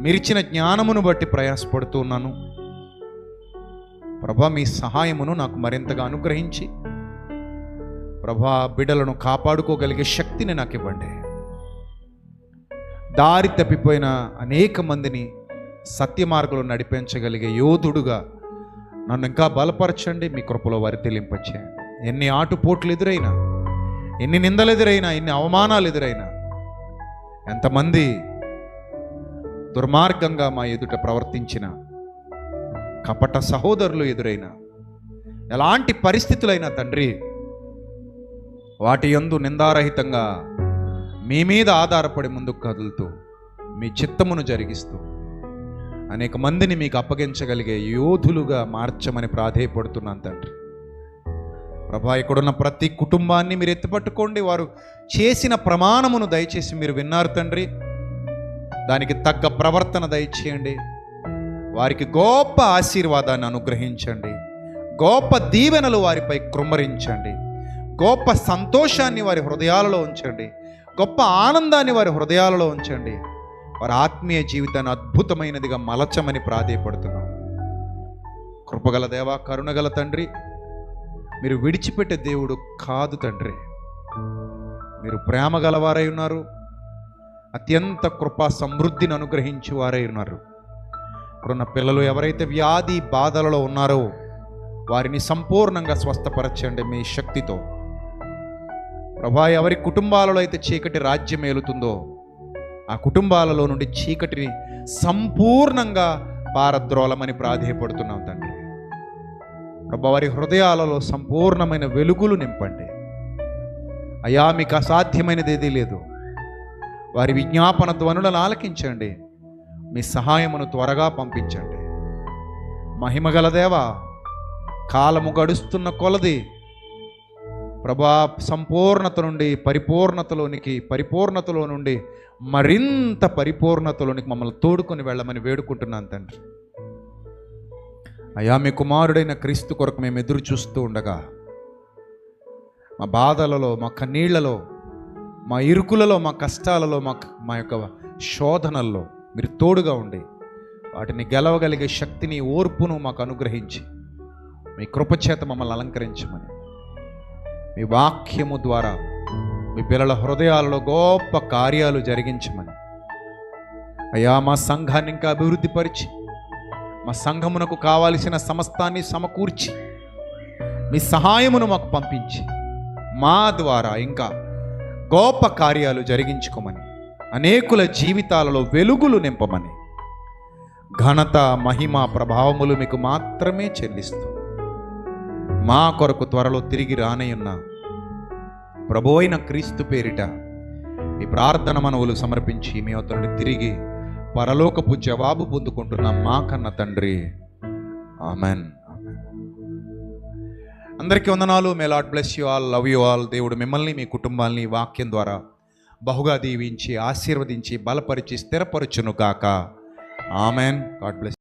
మీరిచ్చిన జ్ఞానమును బట్టి ప్రయాసపడుతూ ఉన్నాను ప్రభా. మీ సహాయమును నాకు మరింతగా అనుగ్రహించి ప్రభా బిడ్డలను కాపాడుకోగలిగే శక్తిని నాకు ఇవ్వండి. దారి తప్పిపోయిన అనేక మందిని సత్య మార్గంలో నడిపించగలిగే యోధుడుగా నన్ను ఇంకా బలపరచండి. మీ కృపలో వారి తెలింపచేయండి. ఎన్ని ఆటుపోట్లు ఎదురైనా, ఎన్ని నిందలు ఎదురైనా, ఎన్ని అవమానాలు ఎదురైనా, ఎంతమంది దుర్మార్గంగా మా ఎదుట ప్రవర్తించిన కపట సహోదరులు ఎదురైనా, ఎలాంటి పరిస్థితులైనా తండ్రి, వాటి యందు నిందారహితంగా మీ మీద ఆధారపడి ముందుకు కదులుతూ మీ చిత్తమును జరిగిస్తూ అనేక మందిని మీకు అప్పగించగలిగే యోధులుగా మార్చమని ప్రాధేయపడుతున్నాను తండ్రి. ప్రభా, ఇక్కడున్న ప్రతి కుటుంబాన్ని మీరు ఎత్తిపట్టుకోండి. వారు చేసిన ప్రమాణమును దయచేసి మీరు విన్నారు తండ్రి. దానికి తగ్గ ప్రవర్తన దయచేయండి. వారికి గొప్ప ఆశీర్వాదాన్ని అనుగ్రహించండి. గొప్ప దీవెనలు వారిపై కృమ్మరించండి. గొప్ప సంతోషాన్ని వారి హృదయాలలో ఉంచండి. గొప్ప ఆనందాన్ని వారి హృదయాలలో ఉంచండి. వారి ఆత్మీయ జీవితాన్ని అద్భుతమైనదిగా మలచమని ప్రాధేయపడుతున్నాం. కృపగల దేవా, కరుణగల తండ్రి, మీరు విడిచిపెట్టే దేవుడు కాదు తండ్రి. మీరు ప్రేమ గలవారై ఉన్నారు. అత్యంత కృపా సమృద్ధిని అనుగ్రహించి వారై ఉన్నారు. ఇప్పుడున్న పిల్లలు ఎవరైతే వ్యాధి బాధలలో ఉన్నారో వారిని సంపూర్ణంగా స్వస్థపరచండి మీ శక్తితో ప్రభా. ఎవరి కుటుంబాలలో అయితే చీకటి రాజ్యం ఏలుతుందో ఆ కుటుంబాలలో నుండి చీకటిని సంపూర్ణంగా పారద్రోలమని ప్రాధేయపడుతున్నాం తండ్రి. ప్రభా, వారి హృదయాలలో సంపూర్ణమైన వెలుగులు నింపండి అయా. మీకు అసాధ్యమైనది ఏదీ లేదు. వారి విజ్ఞాపన ధ్వనులను ఆలకించండి. మీ సహాయమును త్వరగా పంపించండి. మహిమగల దేవా, కాలము గడుస్తున్న కొలది ప్రభా సంపూర్ణత నుండి పరిపూర్ణతలో నుండి మరింత పరిపూర్ణతలోనికి మమ్మల్ని తోడుకొని వెళ్ళమని వేడుకుంటున్నాను తండ్రి. అయా, మీ కుమారుడైన క్రీస్తు కొరకు మేము ఎదురు చూస్తూ ఉండగా మా బాధలలో, మా కన్నీళ్లలో, మా ఇరుకులలో, మా కష్టాలలో, మా యొక్క శోధనల్లో మీరు తోడుగా ఉండి వాటిని గెలవగలిగే శక్తిని, ఓర్పును మాకు అనుగ్రహించి మీ కృపచేత మమ్మల్ని అలంకరించమని, మీ వాక్యము ద్వారా మీ పిల్లల హృదయాలలో గొప్ప కార్యాలు జరిగించమని అయ్యా, మా సంఘాన్ని ఇంకా అభివృద్ధి పరిచి మా సంఘమునకు కావలసిన సమస్తాన్ని సమకూర్చి మీ సహాయమును మాకు పంపించి మా ద్వారా ఇంకా గొప్ప కార్యాలు జరిగించుకోమని, అనేకుల జీవితాలలో వెలుగులు నింపమని, ఘనత మహిమ ప్రభావములు మీకు మాత్రమే చెల్లిస్తూ మా కొరకు త్వరలో తిరిగి రానయ్యున్న ప్రభువైన క్రీస్తు పేరిట ఈ ప్రార్థన మనవులు సమర్పించి మీ అతనుడి తిరిగి పరలోకపు జవాబు పొందుకుంటున్న మా కన్న తండ్రి. ఆమెన్. అందరికీ వందనాలు. May Lord bless you all, love you all. దేవుడు మిమ్మల్ని, మీ కుటుంబాల్ని వాక్యం ద్వారా బహుగా దీవించి, ఆశీర్వదించి, బలపరిచి, స్థిరపరచును గాక. ఆమెన్. God bless.